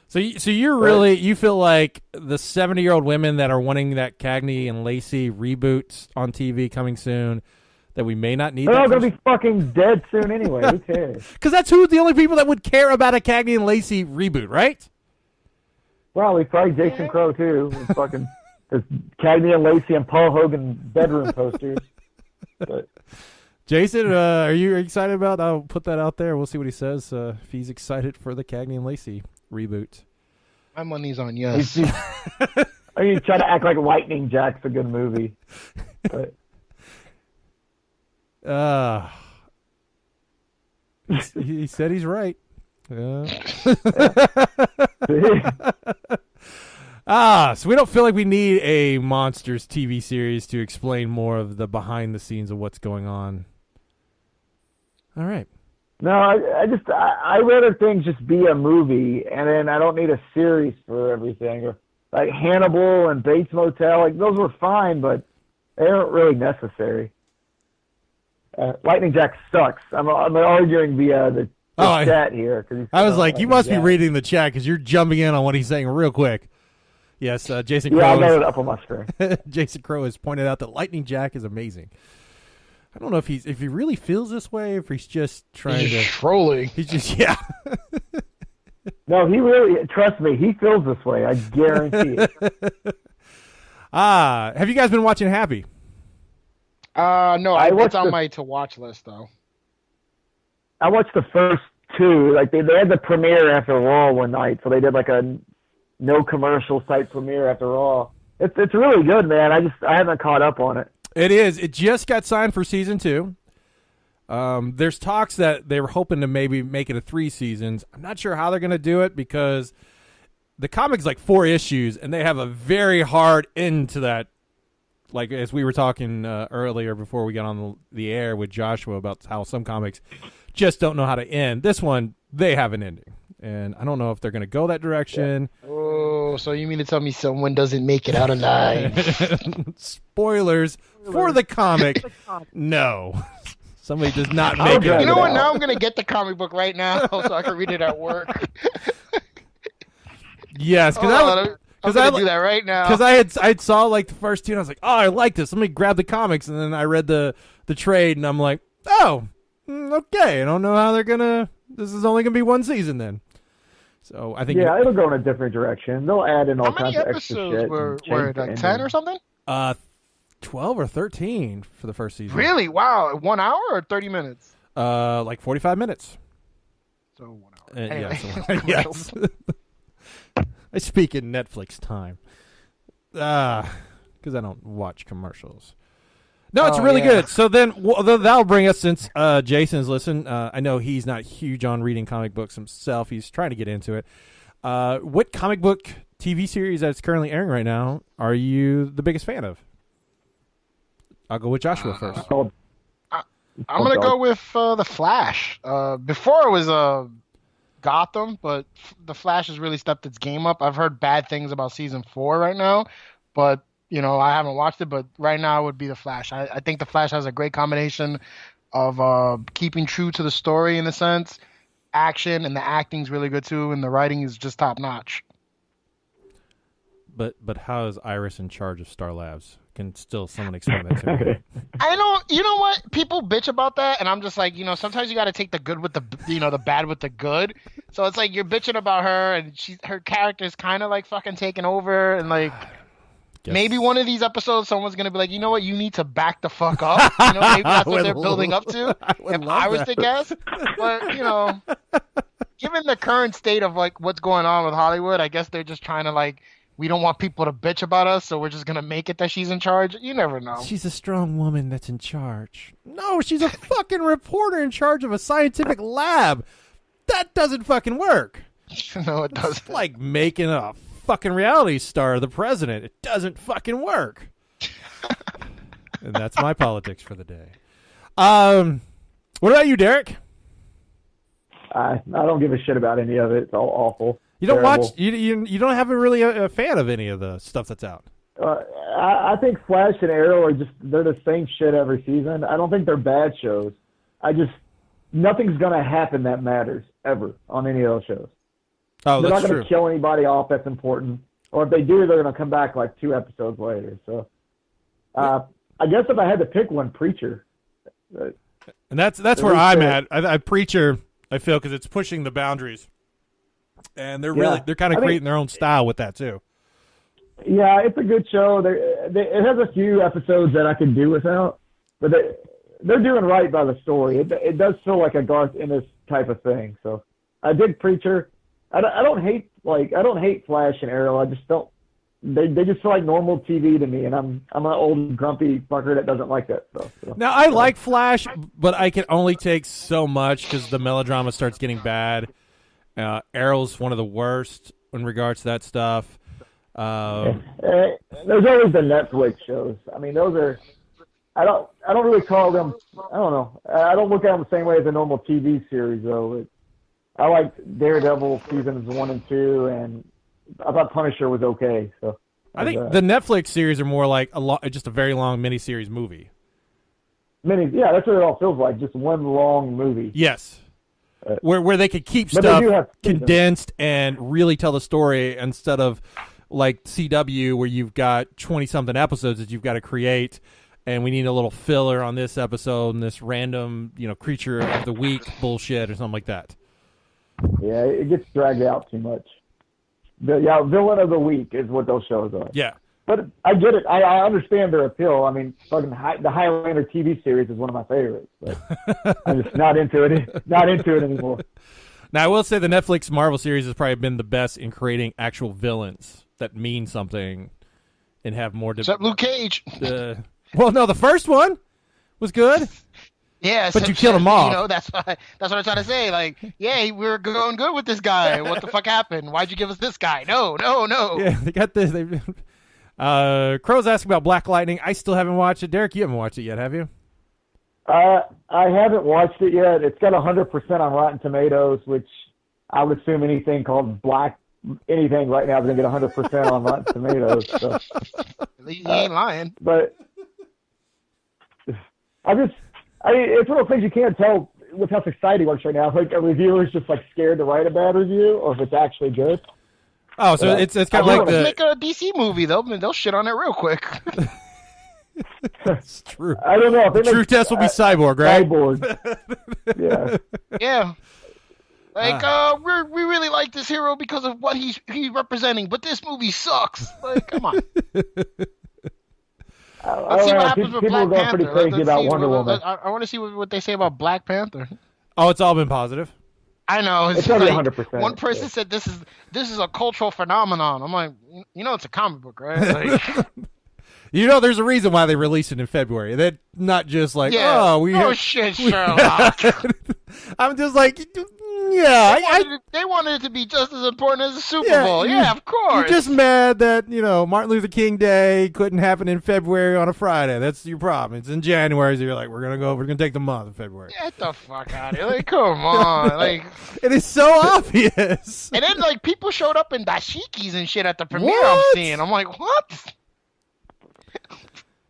Speaker 1: So you feel like the 70-year-old women that are wanting that Cagney and Lacey reboot on TV coming soon, that we may not need.
Speaker 2: They're all going to be fucking dead soon anyway. Who cares?
Speaker 1: Because that's the only people that would care about a Cagney and Lacey reboot, right?
Speaker 2: Probably Jason Crow too. Fucking there's Cagney and Lacey and Paul Hogan bedroom posters. But
Speaker 1: Jason, are you excited about? I'll put that out there. We'll see what he says. If he's excited for the Cagney and Lacey reboot.
Speaker 3: My money's on yes.
Speaker 2: Are you trying to act like Lightning Jack's a good movie? But,
Speaker 1: he said he's right. So we don't feel like we need a Monsters TV series to explain more of the behind the scenes of what's going on. All right.
Speaker 2: No, I rather things just be a movie, and then I don't need a series for everything. Or like Hannibal and Bates Motel, those were fine, but they aren't really necessary. Lightning Jack sucks. I'm arguing the chat here.
Speaker 1: I was like, you must be reading the chat because you're jumping in on what he's saying real quick. Yes, Jason Crow.
Speaker 2: Yeah, I got it up on my screen.
Speaker 1: Jason Crow has pointed out that Lightning Jack is amazing. I don't know if he really feels this way, if he's just trying to
Speaker 3: trolling.
Speaker 1: He's just
Speaker 2: No, he really. Trust me, he feels this way. I guarantee it.
Speaker 1: Have you guys been watching Happy?
Speaker 3: No, it's on my to watch list though.
Speaker 2: I watched the first two. Like they had the premiere after Raw one night, so they did like a no commercial site premiere after Raw. It's really good, man. I haven't caught up on it.
Speaker 1: It is. It just got signed for season 2. There's talks that they were hoping to maybe make it a 3 seasons. I'm not sure how they're going to do it because the comic's like 4 issues, and they have a very hard end to that. Like as we were talking earlier before we got on the air with Joshua about how some comics just don't know how to end. This one, they have an ending. And I don't know if they're going to go that direction.
Speaker 3: Yeah. Oh, so you mean to tell me someone doesn't make it out alive?
Speaker 1: Spoilers for the comic. No. Somebody does not make it.
Speaker 3: You know what? Now I'm going to get the comic book right now so I can read it at work.
Speaker 1: Yes, because
Speaker 3: I'm going to do that right now.
Speaker 1: Because I saw like the first 2 and I was like, oh, I like this. Let me grab the comics. And then I read the trade and I'm like, oh, okay. I don't know how they're going to. This is only going to be 1 season then. So I think
Speaker 2: it'll go in a different direction. They'll add in all kinds of extra shit.
Speaker 3: How many episodes were like 10 or something?
Speaker 1: 12 or 13 for the first season.
Speaker 3: Really? Wow. 1 hour or 30 minutes?
Speaker 1: Like 45 minutes.
Speaker 3: So 1 hour. Anyway.
Speaker 1: Yes. I speak in Netflix time. Because I don't watch commercials. No, it's really good. So then that'll bring us, since Jason's listened. I know he's not huge on reading comic books himself. He's trying to get into it. What comic book TV series that's currently airing right now are you the biggest fan of? I'll go with Joshua first.
Speaker 3: I'm going to go with The Flash. Before it was Gotham, but The Flash has really stepped its game up. I've heard bad things about season 4 right now, but I haven't watched it, but right now it would be The Flash. I think The Flash has a great combination of keeping true to the story in a sense, action, and the acting's really good too, and the writing is just top notch.
Speaker 1: But how is Iris in charge of Star Labs? Can still someone explain that to me?
Speaker 3: I don't. You know what? People bitch about that, and I'm just like, sometimes you got to take the good with the, the bad with the good. So it's like you're bitching about her, and her character's kind of like fucking taking over, and like. Maybe one of these episodes, someone's going to be like, you know what, you need to back the fuck up. Maybe that's what they're building up to. If I was to guess. But, given the current state of, like, what's going on with Hollywood, I guess they're just trying to, like, we don't want people to bitch about us, so we're just going to make it that she's in charge. You never know.
Speaker 1: She's a strong woman that's in charge. No, she's a fucking reporter in charge of a scientific lab. That doesn't fucking work.
Speaker 3: No, it doesn't.
Speaker 1: It's like making a fucking reality star of the president. It doesn't fucking work. And that's my politics for the day. What about you, Derek?
Speaker 2: I don't give a shit about any of it. It's all awful.
Speaker 1: You don't watch. You don't have a fan of any of the stuff that's out.
Speaker 2: I think Flash and Arrow are they're the same shit every season. I don't think they're bad shows. Nothing's gonna happen that matters ever on any of those shows.
Speaker 1: Oh,
Speaker 2: they're
Speaker 1: that's
Speaker 2: not going
Speaker 1: true.
Speaker 2: to kill anybody off that's important. Or if they do, they're going to come back like 2 episodes later. So I guess if I had to pick one, Preacher.
Speaker 1: And that's where I'm at. I Preacher, I feel, because it's pushing the boundaries. And they're kind of creating their own style with that, too.
Speaker 2: Yeah, it's a good show. It has a few episodes that I could do without. But they're doing right by the story. It does feel like a Garth Ennis type of thing. So I dig Preacher. I don't hate Flash and Arrow. I just don't. They just feel like normal TV to me, and I'm an old grumpy fucker that doesn't like that stuff. So.
Speaker 1: Now I like Flash, but I can only take so much because the melodrama starts getting bad. Arrow's one of the worst in regards to that stuff.
Speaker 2: There's always the Netflix shows. I mean, those are. I don't really call them. I don't know. I don't look at them the same way as a normal TV series, though. I liked Daredevil seasons 1 and 2, and I thought Punisher was okay. So
Speaker 1: I think the Netflix series are more like just a very long miniseries movie.
Speaker 2: Yeah, that's what it all feels like. Just one long movie.
Speaker 1: Yes. Where they could keep stuff condensed and really tell the story instead of like CW where you've got 20-something episodes that you've got to create, and we need a little filler on this episode and this random, creature of the week bullshit or something like that.
Speaker 2: Yeah, it gets dragged out too much. Villain of the week is what those shows are.
Speaker 1: Yeah.
Speaker 2: But I get it. I understand their appeal. I mean, the Highlander TV series is one of my favorites. But I'm just not into it. Not into it anymore.
Speaker 1: Now, I will say the Netflix Marvel series has probably been the best in creating actual villains that mean something and have more.
Speaker 3: Except Luke Cage.
Speaker 1: Well, no, the first one was good.
Speaker 3: Yeah,
Speaker 1: but you killed him off.
Speaker 3: That's what I'm trying to say. Like, yeah, we were going good with this guy. What the fuck happened? Why'd you give us this guy? No.
Speaker 1: Yeah, they got this. Crow's asking about Black Lightning. I still haven't watched it. Derek, you haven't watched it yet, have you?
Speaker 2: I haven't watched it yet. It's got 100% on Rotten Tomatoes, which I would assume anything called anything right now is going to get 100% on Rotten Tomatoes. So.
Speaker 3: You ain't lying.
Speaker 2: But it's one of those things you can't tell with how society works right now. It's like a reviewer is just like scared to write a bad review, or if it's actually good.
Speaker 1: Oh, so it's kind of like
Speaker 3: make a DC movie. They'll shit on it real quick.
Speaker 1: That's true.
Speaker 2: I don't know.
Speaker 1: The true test will be Cyborg, right?
Speaker 2: Cyborg. Yeah.
Speaker 3: Yeah. Like, we really like this hero because of what he's representing, but this movie sucks. Like, come on. Let's see what happens with Black Panther.
Speaker 2: People go pretty crazy about Wonder Woman.
Speaker 3: I want to see what they say about Black Panther.
Speaker 1: Oh, it's all been positive.
Speaker 3: I know.
Speaker 2: It's like 100%.
Speaker 3: One person said this is a cultural phenomenon. I'm like, it's a comic book, right? Like,
Speaker 1: there's a reason why they released it in February. They're not just like,
Speaker 3: shit, Sherlock.
Speaker 1: I'm just like, yeah.
Speaker 3: They wanted it to be just as important as the Super Bowl. Yeah, of course.
Speaker 1: You're just mad that, Martin Luther King Day couldn't happen in February on a Friday. That's your problem. It's in January, so you're like, we're going to take the month of February.
Speaker 3: Get the fuck out of here. Like, come on. Like,
Speaker 1: it is so obvious.
Speaker 3: And then, like, people showed up in dashikis and shit at the premiere I'm seeing. I'm like, what?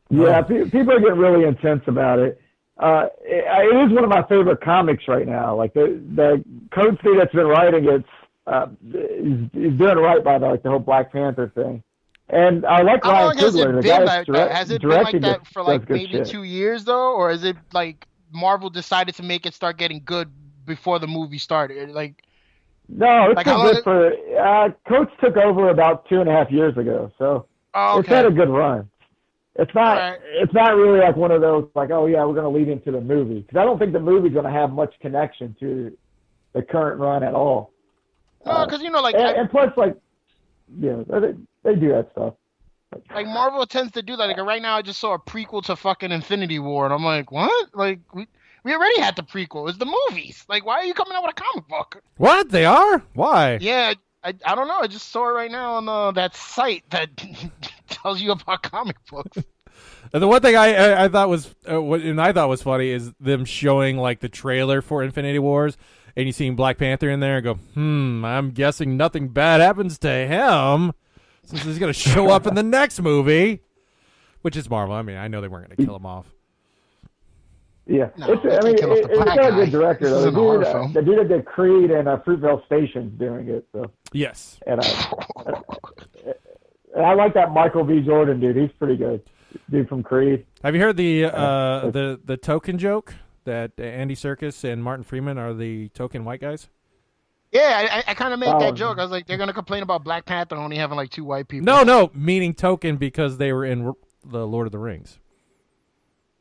Speaker 2: Yeah, people are getting really intense about it. It is one of my favorite comics right now. Like the Code Steve that's been writing it is doing right by the whole Black Panther thing. And I like Ryan Coogler.
Speaker 3: Has it been like that for like maybe 2 years though, or is it like Marvel decided to make it start getting good before the movie started? Like,
Speaker 2: no, it's been good for. Coates took over about 2.5 years ago, so it's had a good run. It's not. Right. It's not really like one of those like, oh yeah, we're going to lead into the movie, because I don't think the movie's going to have much connection to the current run at all.
Speaker 3: No, because
Speaker 2: and plus, like, they do that stuff.
Speaker 3: Like Marvel tends to do that. Like right now, I just saw a prequel to fucking Infinity War, and I'm like, what? Like we already had the prequel. It's the movies. Like, why are you coming out with a comic book?
Speaker 1: What? They are? Why?
Speaker 3: Yeah. I don't know. I just saw it right now on that site that tells you about comic books.
Speaker 1: And the one thing I thought was funny is them showing like the trailer for Infinity Wars, and you seeing Black Panther in there and go, I'm guessing nothing bad happens to him since he's going to show up in the next movie, which is Marvel. I mean, I know they weren't going to kill him off.
Speaker 2: Yeah, it's got a good director. The dude that did Creed and Fruitvale Station's doing it. So
Speaker 1: yes,
Speaker 2: and I like that Michael B. Jordan dude. He's pretty good. Dude from Creed.
Speaker 1: Have you heard the token joke that Andy Serkis and Martin Freeman are the token white guys?
Speaker 3: Yeah, I kind of made that joke. I was like, they're gonna complain about Black Panther only having like 2 white people.
Speaker 1: No, meaning token because they were in the Lord of the Rings.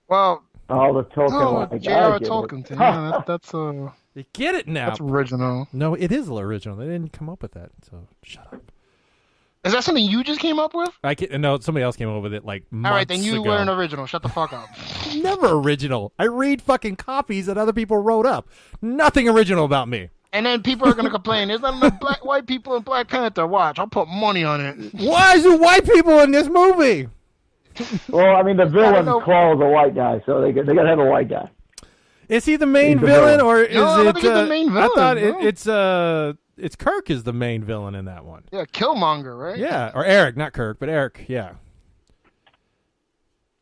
Speaker 3: Well.
Speaker 2: Oh, the Tolkien.
Speaker 3: J.R. Tolkien. Yeah, that's
Speaker 1: You get it now.
Speaker 3: That's original.
Speaker 1: No, it is original. They didn't come up with that, so shut up.
Speaker 3: Is that something you just came up with?
Speaker 1: No, somebody else came up with it like months ago.
Speaker 3: All right, then you weren't original. Shut the fuck up.
Speaker 1: Never original. I read fucking copies that other people wrote up. Nothing original about me.
Speaker 3: And then people are going to complain. There's not enough white people in Black Panther. Watch, I'll put money on it.
Speaker 1: Why is there white people in this movie?
Speaker 2: Well, I mean, the villain Claw's a white guy, so they got to have a white guy.
Speaker 1: Is he the main villain, or is
Speaker 3: I don't think he's the main villain.
Speaker 1: I thought it's Kirk is the main villain in that one.
Speaker 3: Yeah, Killmonger, right?
Speaker 1: Yeah, or Eric, not Kirk, but Eric. Yeah.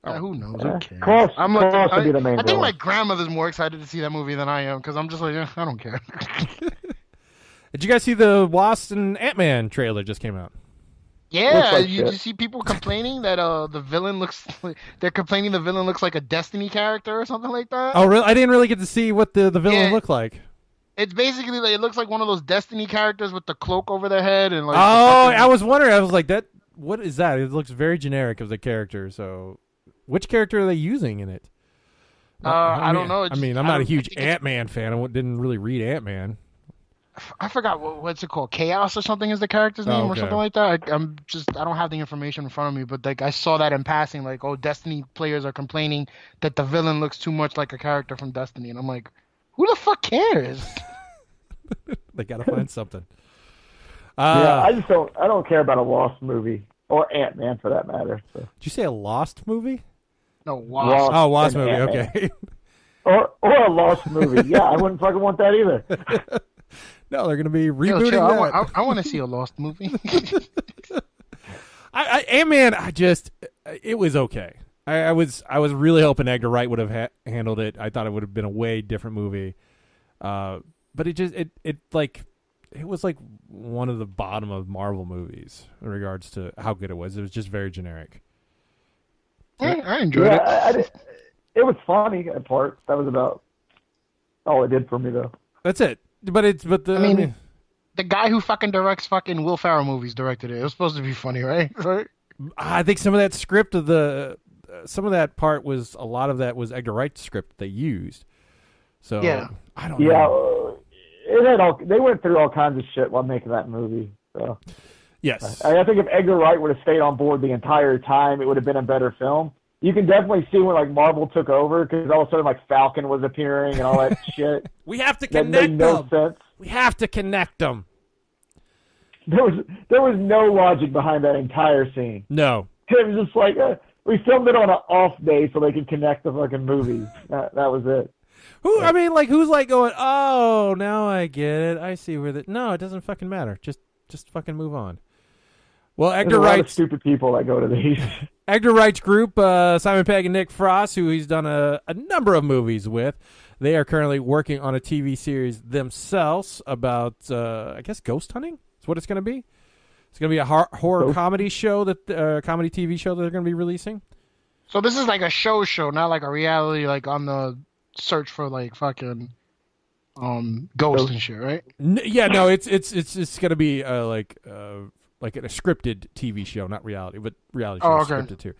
Speaker 3: Who knows? Who cares?
Speaker 2: Be the main
Speaker 3: I think my grandmother's more excited to see that movie than I am because I'm just like, I don't care.
Speaker 1: Did you guys see the Wasp and Ant-Man trailer just came out?
Speaker 3: Yeah, like you see people complaining that the villain looks. They're complaining the villain looks like a Destiny character or something like that.
Speaker 1: Oh, really? I didn't really get to see what the villain looked like.
Speaker 3: It's basically like, it looks like one of those Destiny characters with the cloak over their head and like.
Speaker 1: Oh, I was wondering. I was like, that. What is that? It looks very generic of the character. So, which character are they using in it?
Speaker 3: I don't know.
Speaker 1: I'm not a huge Ant-Man fan. I didn't really read Ant-Man.
Speaker 3: I forgot what's it called. Chaos or something is the character's name or something like that. I don't have the information in front of me, but like I saw that in passing. Like, Destiny players are complaining that the villain looks too much like a character from Destiny, and I'm like, who the fuck cares?
Speaker 1: They gotta find something.
Speaker 2: I don't care about a Lost movie or Ant-Man for that matter. So.
Speaker 1: Did you say a Lost movie?
Speaker 3: No, Wasp.
Speaker 1: Oh, Wasp movie. Ant-Man. Okay.
Speaker 2: or a Lost movie. Yeah, I wouldn't fucking want that either.
Speaker 1: No, they're going to be rebooting that.
Speaker 3: I want to see a Lost movie.
Speaker 1: Ant-Man, it was okay. I was really hoping Edgar Wright would have handled it. I thought it would have been a way different movie. But it was like one of the bottom of Marvel movies in regards to how good it was. It was just very generic.
Speaker 3: I enjoyed it.
Speaker 2: It was funny at parts. That was about all it did for me, though.
Speaker 1: That's it. The
Speaker 3: guy who fucking directs fucking Will Ferrell movies directed it. It was supposed to be funny, right?
Speaker 1: I think some of that script some of that part was, a lot of that was Edgar Wright's script they used. So
Speaker 3: yeah.
Speaker 1: I don't know.
Speaker 2: They went through all kinds of shit while making that movie. So
Speaker 1: yes,
Speaker 2: I think if Edgar Wright would have stayed on board the entire time, it would have been a better film. You can definitely see when like Marvel took over because all of a sudden like Falcon was appearing and all that shit.
Speaker 1: We have to connect them.
Speaker 2: Sense.
Speaker 1: We have to connect them.
Speaker 2: There was no logic behind that entire scene.
Speaker 1: No,
Speaker 2: it was just like we filmed it on an off day so they could connect the fucking movie. That was it.
Speaker 1: Who's like going? Oh, now I get it. I see where that. No, it doesn't fucking matter. Just fucking move on. Well, Edgar Wright's
Speaker 2: stupid people that go to these.
Speaker 1: Edgar Wright's group, Simon Pegg and Nick Frost, who he's done a number of movies with, they are currently working on a TV series themselves about, I guess, ghost hunting is what it's going to be. It's going to be a horror comedy show comedy TV show that they're going to be releasing. So
Speaker 3: this is like a show, not like a reality, like on the search for like fucking ghosts and shit, right?
Speaker 1: Yeah, no, it's going to be like a scripted TV show, not reality, but reality show scripted too.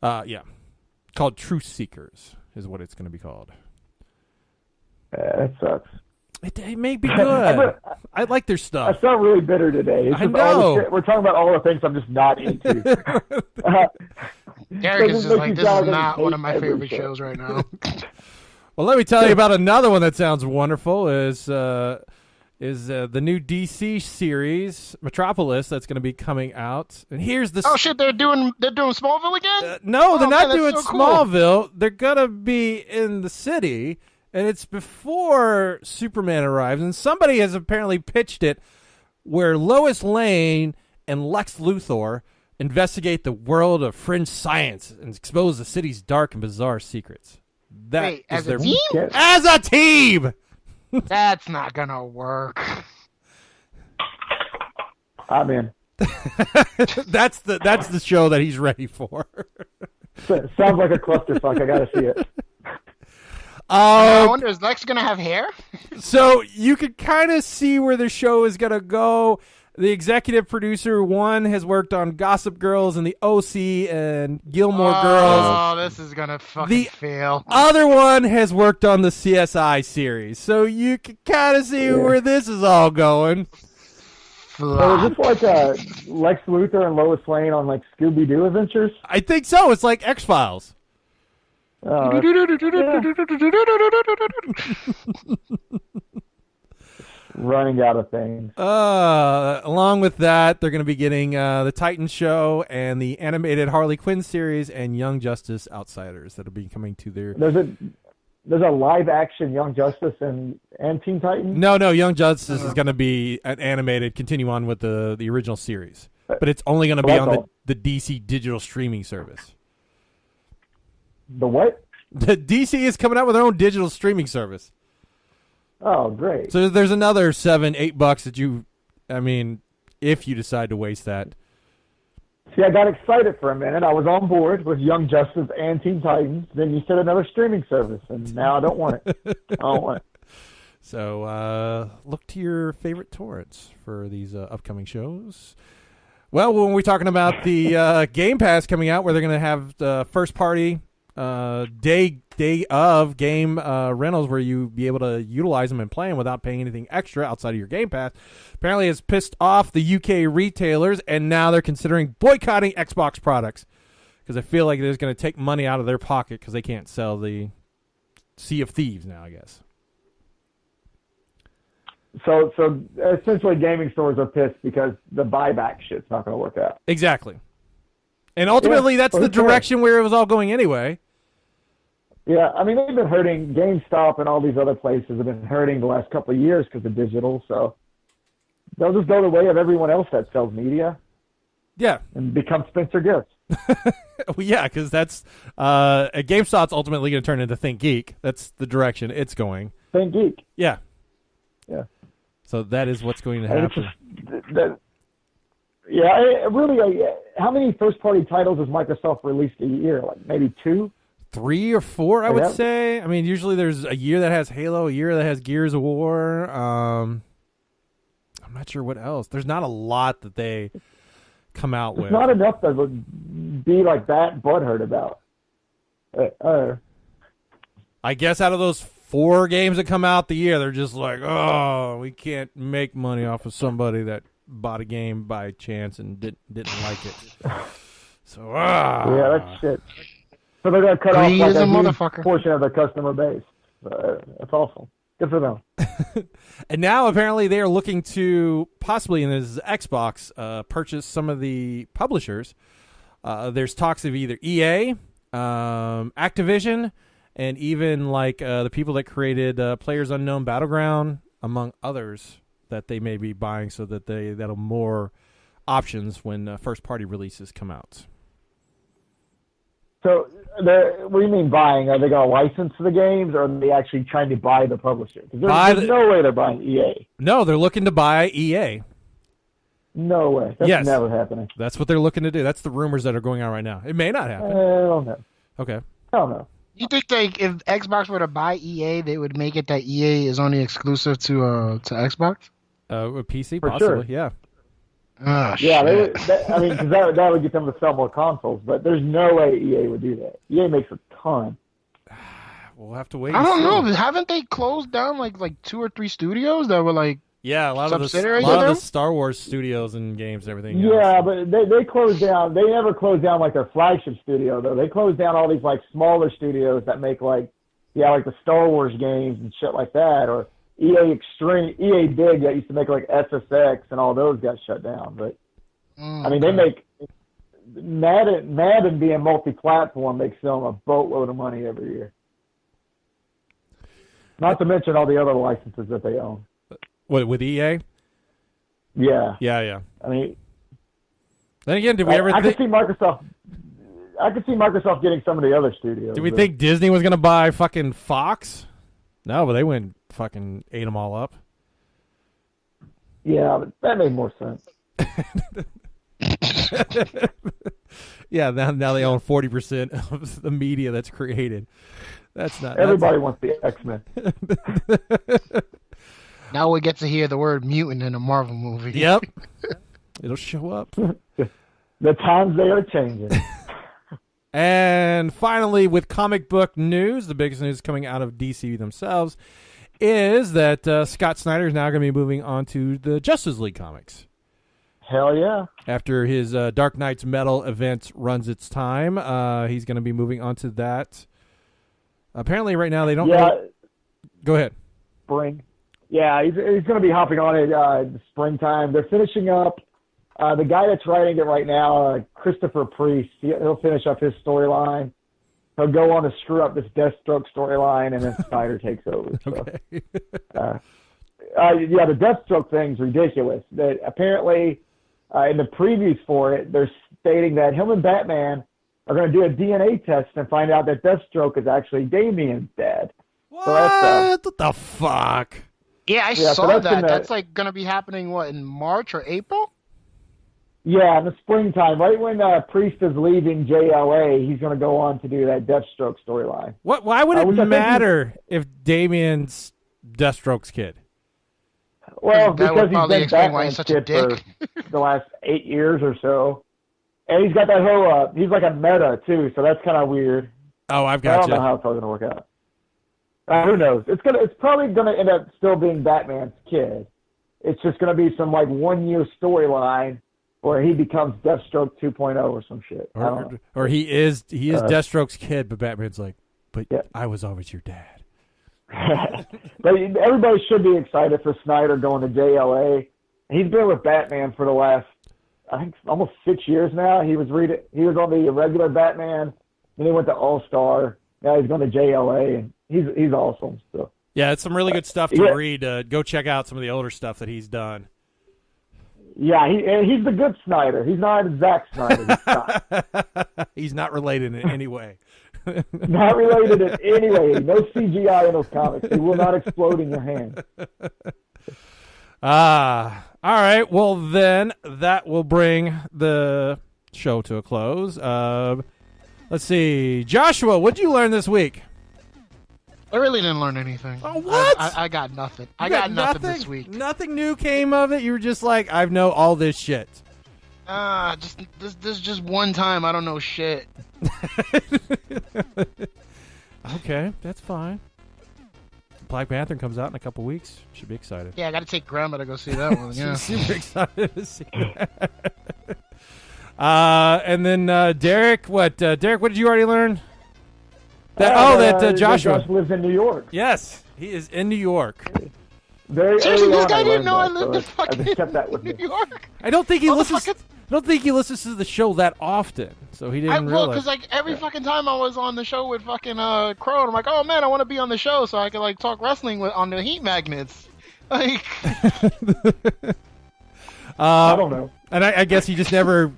Speaker 1: Yeah, called Truth Seekers is what it's going to be called.
Speaker 2: That sucks.
Speaker 1: It may be good. I like their stuff.
Speaker 2: I felt really bitter today.
Speaker 1: I know.
Speaker 2: We're talking about all the things I'm just not into.
Speaker 3: Derek is just like, this is not one of my favorite shows right now.
Speaker 1: Well, let me tell you about another one that sounds wonderful. Is the new DC series Metropolis that's going to be coming out. And here's the
Speaker 3: shit, they're doing Smallville again?
Speaker 1: No, they're not doing Smallville. Cool. They're going to be in the city, and it's before Superman arrives, and somebody has apparently pitched it where Lois Lane and Lex Luthor investigate the world of fringe science and expose the city's dark and bizarre secrets.
Speaker 3: As a team?
Speaker 1: As a team!
Speaker 3: That's not gonna work.
Speaker 2: I'm in.
Speaker 1: That's the show that he's ready for.
Speaker 2: Sounds like a clusterfuck. I gotta see it.
Speaker 3: I wonder, is Lex gonna have hair?
Speaker 1: So you could kind of see where the show is gonna go. The executive producer, one, has worked on Gossip Girls and The OC and Gilmore Girls.
Speaker 3: Oh, this is going to fucking fail.
Speaker 1: Other one has worked on the CSI series. So you can kind of see where this is all going.
Speaker 2: So is this like Lex Luthor and Lois Lane on like Scooby-Doo adventures?
Speaker 1: I think so. It's like X-Files.
Speaker 2: Running out of things.
Speaker 1: Along with that, they're going to be getting the Titan show and the animated Harley Quinn series and Young Justice Outsiders that'll be coming to their.
Speaker 2: There's a live action Young Justice and Teen Titans.
Speaker 1: No, Young Justice is going to be an animated, continue on with the original series, but it's only going to be on the DC digital streaming service.
Speaker 2: The what?
Speaker 1: The DC is coming out with their own digital streaming service.
Speaker 2: Oh, great.
Speaker 1: So there's another $7-8 that if you decide to waste that.
Speaker 2: See, I got excited for a minute. I was on board with Young Justice and Teen Titans. Then you said another streaming service, and now I don't want it. I don't want it.
Speaker 1: So look to your favorite torrents for these upcoming shows. Well, when we're talking about the Game Pass coming out, where they're going to have the first-party day of game rentals where you be able to utilize them and play them without paying anything extra outside of your Game Pass, apparently it's pissed off the UK retailers, and now they're considering boycotting Xbox products because I feel like they're going to take money out of their pocket because they can't sell the Sea of Thieves now, I guess.
Speaker 2: So essentially gaming stores are pissed because the buyback shit's not going to work out.
Speaker 1: Exactly. And ultimately, that's the direction where it was all going anyway.
Speaker 2: Yeah, I mean, they've been hurting. GameStop and all these other places have been hurting the last couple of years because of digital. So they'll just go the way of everyone else that sells media.
Speaker 1: Yeah.
Speaker 2: And become Spencer Gifts.
Speaker 1: Well, yeah, because that's GameStop's ultimately going to turn into Think Geek. That's the direction it's going.
Speaker 2: Think Geek.
Speaker 1: Yeah.
Speaker 2: Yeah.
Speaker 1: So that is what's going to happen.
Speaker 2: How many first-party titles has Microsoft released a year? Like maybe 2?
Speaker 1: 3 or 4, I would say. I mean, usually there's a year that has Halo, a year that has Gears of War. I'm not sure what else. There's not a lot that they come out with.
Speaker 2: It's not enough to be like that butthurt about.
Speaker 1: I guess out of those 4 games that come out the year, they're just like, oh, we can't make money off of somebody that bought a game by chance and didn't like it. So,
Speaker 2: yeah, that's shit. So they're going to cut off like a huge portion of their customer base. That's awful. Good for them.
Speaker 1: And now apparently they are looking to possibly, and this is Xbox, purchase some of the publishers. There's talks of either EA, Activision, and even like the people that created Players Unknown Battleground, among others, that they may be buying so that that'll more options when first-party releases come out.
Speaker 2: So, what do you mean buying? Are they going to license the games, or are they actually trying to buy the publisher? There's no way they're buying EA.
Speaker 1: No, they're looking to buy EA.
Speaker 2: No way. That's never happening.
Speaker 1: That's what they're looking to do. That's the rumors that are going on right now. It may not happen.
Speaker 2: I don't know.
Speaker 1: Okay.
Speaker 2: I don't know.
Speaker 3: You think if Xbox were to buy EA, they would make it that EA is only exclusive to Xbox?
Speaker 1: With PC,
Speaker 2: For
Speaker 1: possibly,
Speaker 2: sure.
Speaker 1: yeah.
Speaker 3: Oh,
Speaker 2: yeah,
Speaker 3: shit.
Speaker 2: Because that would get them to sell more consoles, but there's no way EA would do that. EA makes a ton.
Speaker 1: We'll have to wait.
Speaker 3: I don't know. Haven't they closed down like 2 or 3 studios that were like
Speaker 1: a lot of the Star Wars studios and games and everything.
Speaker 2: Yeah, but they closed down. They never closed down like their flagship studio though. They closed down all these like smaller studios that make like the Star Wars games and shit like that, or EA Big that used to make like SSX and all those got shut down. But I mean, they make Madden being multi-platform makes them a boatload of money every year. Not to mention all the other licenses that they own.
Speaker 1: What, with EA?
Speaker 2: Yeah.
Speaker 1: Yeah.
Speaker 2: I mean,
Speaker 1: then again, did we ever?
Speaker 2: I could see Microsoft getting some of the other studios.
Speaker 1: Did we think Disney was going to buy fucking Fox? No, but they went and fucking ate them all up.
Speaker 2: Yeah, but that made more sense. Yeah,
Speaker 1: now they own 40% of the media that's created. That's not.
Speaker 2: Everybody wants the X-Men.
Speaker 3: Now we get to hear the word mutant in a Marvel movie.
Speaker 1: Yep. It'll show up.
Speaker 2: The times they are changing.
Speaker 1: And finally, with comic book news, the biggest news coming out of DC themselves is that Scott Snyder is now going to be moving on to the Justice League comics.
Speaker 2: Hell yeah.
Speaker 1: After his Dark Knight's Metal event runs its time, he's going to be moving on to that. Apparently right now they don't really... Go ahead.
Speaker 2: Spring. Yeah, he's going to be hopping on it springtime. They're finishing up. The guy that's writing it right now, Christopher Priest, he'll finish up his storyline. He'll go on to screw up this Deathstroke storyline, and then Snyder takes over. So.
Speaker 1: Okay.
Speaker 2: The Deathstroke thing's ridiculous. That apparently, in the previews for it, they're stating that him and Batman are going to do a DNA test and find out that Deathstroke is actually Damian's dad.
Speaker 1: What? What the fuck?
Speaker 3: Yeah, I saw that. That's like going to be happening, in March or April?
Speaker 2: Yeah, in the springtime, right when Priest is leaving JLA, he's going to go on to do that Deathstroke storyline.
Speaker 1: Why would it matter if Damian's Deathstroke's kid?
Speaker 2: Well, because he's been Batman's kid for the last 8 years or so. And he's got that whole, he's like a meta, too, so that's kind of weird.
Speaker 1: Oh, I've got you.
Speaker 2: I don't know how it's all going to work out. Who knows? It's probably going to end up still being Batman's kid. It's just going to be some, 1 year storyline where he becomes Deathstroke 2.0 or some shit.
Speaker 1: Or he is Deathstroke's kid, but Batman's like, I was always your dad.
Speaker 2: But everybody should be excited for Snyder going to JLA. He's been with Batman for the last, I think, almost 6 years now. He was on the regular Batman, then he went to All-Star. Now he's going to JLA, and he's awesome. So
Speaker 1: yeah, it's some really good stuff to read. Go check out some of the older stuff that he's done.
Speaker 2: Yeah, he's the good Snyder. He's not Zack Snyder.
Speaker 1: He's not related in any way.
Speaker 2: Not related in any way. No CGI in those comics. He will not explode in your hand.
Speaker 1: All right. Well, then that will bring the show to a close. Let's see. Joshua, what'd you learn this week?
Speaker 3: I really didn't learn anything.
Speaker 1: Oh, what?
Speaker 3: I got nothing. I got nothing this week.
Speaker 1: Nothing new came of it? You were just like, I know all this shit.
Speaker 3: This just one time I don't know shit.
Speaker 1: Okay, that's fine. Black Panther comes out in a couple weeks. Should be excited.
Speaker 3: Yeah, I got to take Grandma to go see that one. Yeah,
Speaker 1: super excited to see that. And then Derek, what did you already learn? That Joshua
Speaker 2: lives in New York.
Speaker 1: Yes, he is in New York.
Speaker 3: Seriously, this guy didn't know I lived in
Speaker 2: fucking New
Speaker 3: York.
Speaker 1: I don't think he listens. I don't think he listens to the show that often, so he didn't realize.
Speaker 3: Because every fucking time I was on the show with fucking Crow, I'm like, oh man, I want to be on the show so I can talk wrestling on the Heat Magnets. Like,
Speaker 2: I don't know.
Speaker 1: And I guess he just never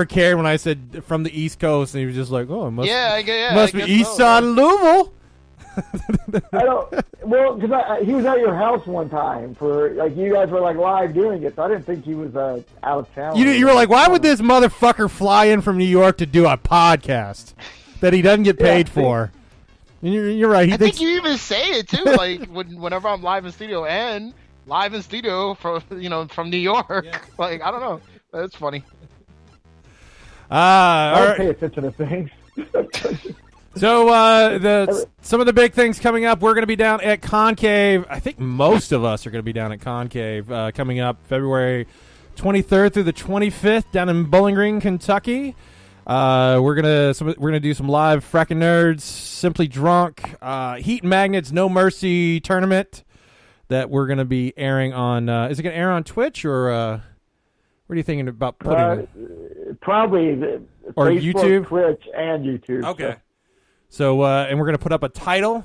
Speaker 1: cared when I said from the East Coast, and he was just like, oh, it must be East Side of Louisville.
Speaker 2: I don't. Well, because he was at your house one time for you guys were live doing it, so I didn't think he was out of town.
Speaker 1: You were like, why would this motherfucker fly in from New York to do a podcast that he doesn't get paid for? And you're right.
Speaker 3: I think you even say it too, whenever I'm live in studio from New York. Yeah. I don't know. That's funny.
Speaker 2: I don't pay attention to things.
Speaker 1: So some of the big things coming up, we're going to be down at Concave. I think most of us are going to be down at Concave coming up February 23rd through the 25th down in Bowling Green, Kentucky. We're gonna do some live Frackin' Nerds, Simply Drunk, Heat and Magnets, No Mercy tournament that we're going to be airing on. Is it going to air on Twitch or what are you thinking about putting it?
Speaker 2: Probably
Speaker 1: or
Speaker 2: Facebook,
Speaker 1: YouTube,
Speaker 2: Twitch, and YouTube.
Speaker 1: Okay. So, and we're going to put up a title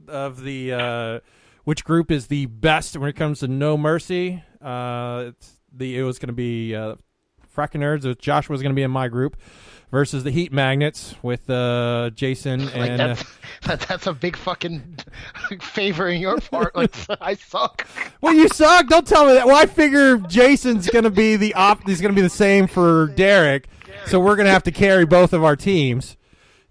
Speaker 1: of the which group is the best when it comes to No Mercy. It was going to be Frackin' Nerds. Joshua's going to be in my group versus the Heat Magnets with Jason and.
Speaker 3: That's a big fucking favor in your part. I suck.
Speaker 1: Well, you suck. Don't tell me that. Well, I figure Jason's going to be he's going to be the same for Derek, so we're going to have to carry both of our teams.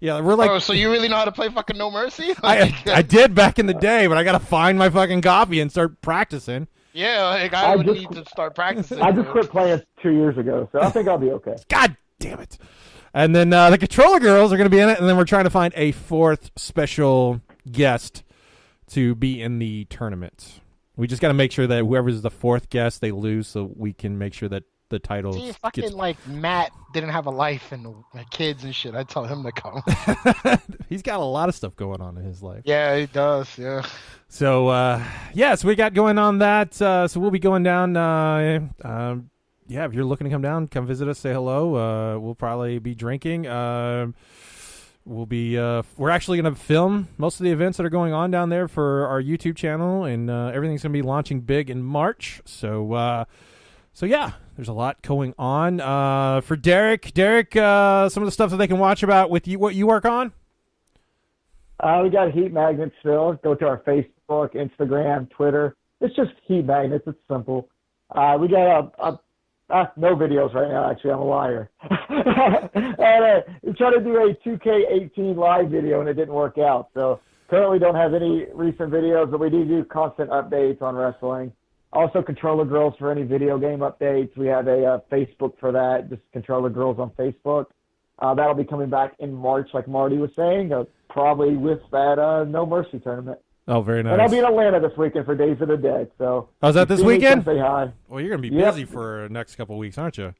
Speaker 1: Yeah, we're like.
Speaker 3: Oh, so you really know how to play fucking No Mercy?
Speaker 1: I did back in the day, but I got to find my fucking copy and start practicing.
Speaker 3: Yeah, I would need to start practicing.
Speaker 2: I just quit playing 2 years ago, so I think I'll be okay.
Speaker 1: God damn it. And then the Controller Girls are going to be in it, and then we're trying to find a fourth special guest to be in the tournament. We just got to make sure that whoever's the fourth guest, they lose, so we can make sure that the title.
Speaker 3: See, fucking Matt didn't have a life and kids and shit. I'd tell him to come.
Speaker 1: He's got a lot of stuff going on in his life.
Speaker 3: Yeah, he does. Yeah.
Speaker 1: So so we got going on that. So we'll be going down. Yeah, if you're looking to come down, come visit us, say hello. We'll probably be drinking. We'll be. We're actually going to film most of the events that are going on down there for our YouTube channel, and everything's going to be launching big in March. So yeah, There's a lot going on. For Derek, some of the stuff that they can watch about with you, what you work on.
Speaker 2: We got heat magnets still. Go to our Facebook, Instagram, Twitter. It's just heat magnets. It's simple. We got no videos right now. Actually, I'm a liar. And we tried to do a 2K18 live video, and it didn't work out. So currently don't have any recent videos, but we do constant updates on wrestling. Also, Controller Girls for any video game updates. We have a Facebook for that, just Controller Girls on Facebook. That'll be coming back in March, like Marty was saying, probably with that No Mercy tournament.
Speaker 1: Oh, very nice.
Speaker 2: And I'll be in Atlanta this weekend for Days of the Dead. So,
Speaker 1: is that this weekend?
Speaker 2: Say hi.
Speaker 1: Well, you're going to be busy for the next couple of weeks, aren't you?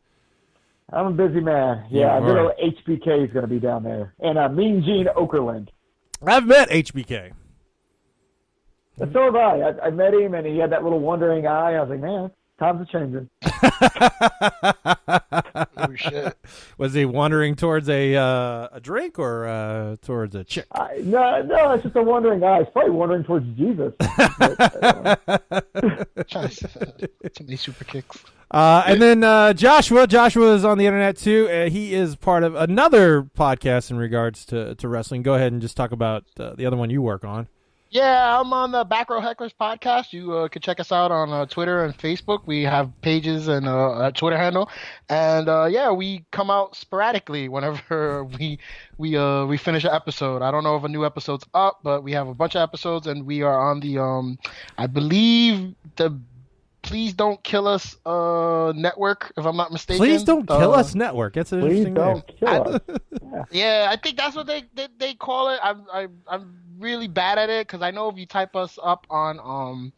Speaker 2: I'm a busy man. Yeah, little HBK is going to be down there. And Mean Gene Okerlund.
Speaker 1: I've met HBK.
Speaker 2: So have I. I met him, and he had that little wondering eye. I was like, man, times are changing.
Speaker 3: Oh, shit.
Speaker 1: Was he wandering towards a drink or towards a chick?
Speaker 2: No, it's just a wandering eye. He's probably wandering towards Jesus.
Speaker 3: Too many super kicks.
Speaker 1: And then Joshua. Joshua is on the internet too. He is part of another podcast in regards to wrestling. Go ahead and just talk about the other one you work on.
Speaker 3: Yeah, I'm on the Back Row Hecklers podcast. You can check us out on Twitter and Facebook. We have pages and a Twitter handle, and we come out sporadically whenever we finish an episode. I don't know if a new episode's up, but we have a bunch of episodes, and we are on the I believe the Please Don't Kill Us network, if I'm not mistaken.
Speaker 1: Please Don't Kill Us network. That's an interesting name.
Speaker 2: Kill us.
Speaker 3: Yeah, I think that's what they call it. I'm really bad at it because I know if you type us up on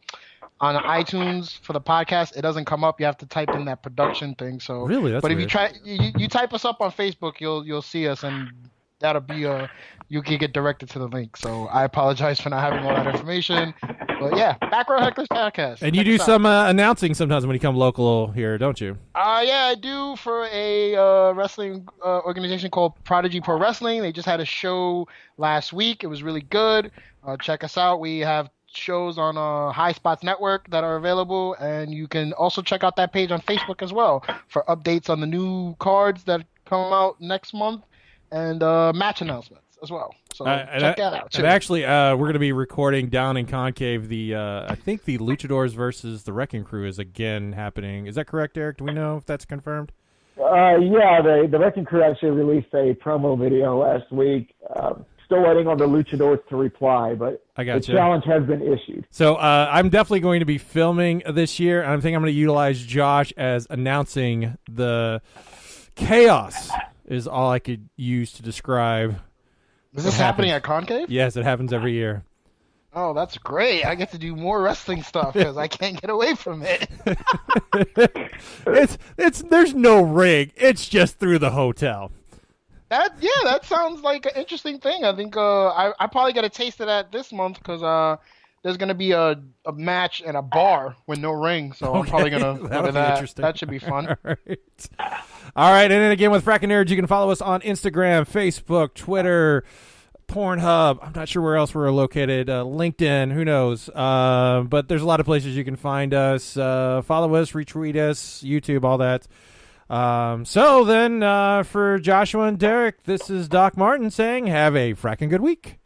Speaker 3: iTunes for the podcast, it doesn't come up. You have to type in that production thing. So
Speaker 1: really, that's
Speaker 3: but if
Speaker 1: weird.
Speaker 3: you type us up on Facebook, you'll see us, and that'll be you can get directed to the link. So I apologize for not having all that information. But yeah, Back Row Hecklers podcast.
Speaker 1: And you do some announcing sometimes when you come local here, don't you?
Speaker 3: Yeah, I do for a wrestling organization called Prodigy Pro Wrestling. They just had a show last week. It was really good. Check us out. We have shows on High Spots Network that are available, and you can also check out that page on Facebook as well for updates on the new cards that come out next month and match announcements as well. So check that out too.
Speaker 1: And actually, we're going to be recording down in Concave. I think the Luchadors versus the Wrecking Crew is again happening. Is that correct, Eric? Do we know if that's confirmed?
Speaker 2: Yeah, the Wrecking Crew actually released a promo video last week. Still waiting on the Luchadors to reply, but the challenge has been issued.
Speaker 1: So I'm definitely going to be filming this year, and I think I'm going to utilize Josh as announcing the chaos is all I could use to describe.
Speaker 3: Is this happening at Concave?
Speaker 1: Yes, it happens every year.
Speaker 3: Oh, that's great. I get to do more wrestling stuff because I can't get away from it.
Speaker 1: There's no ring. It's just through the hotel.
Speaker 3: That sounds like an interesting thing. I think I probably get a taste of that this month because there's going to be a match in a bar with no ring. So I'm probably going to look at that. That should be fun.
Speaker 1: All right. And then again with Frackin' Nerds, you can follow us on Instagram, Facebook, Twitter, Pornhub. I'm not sure where else we're located. LinkedIn, who knows? But there's a lot of places you can find us. Follow us, retweet us, YouTube, all that. So then for Joshua and Derek, this is Doc Martin saying have a frackin' good week.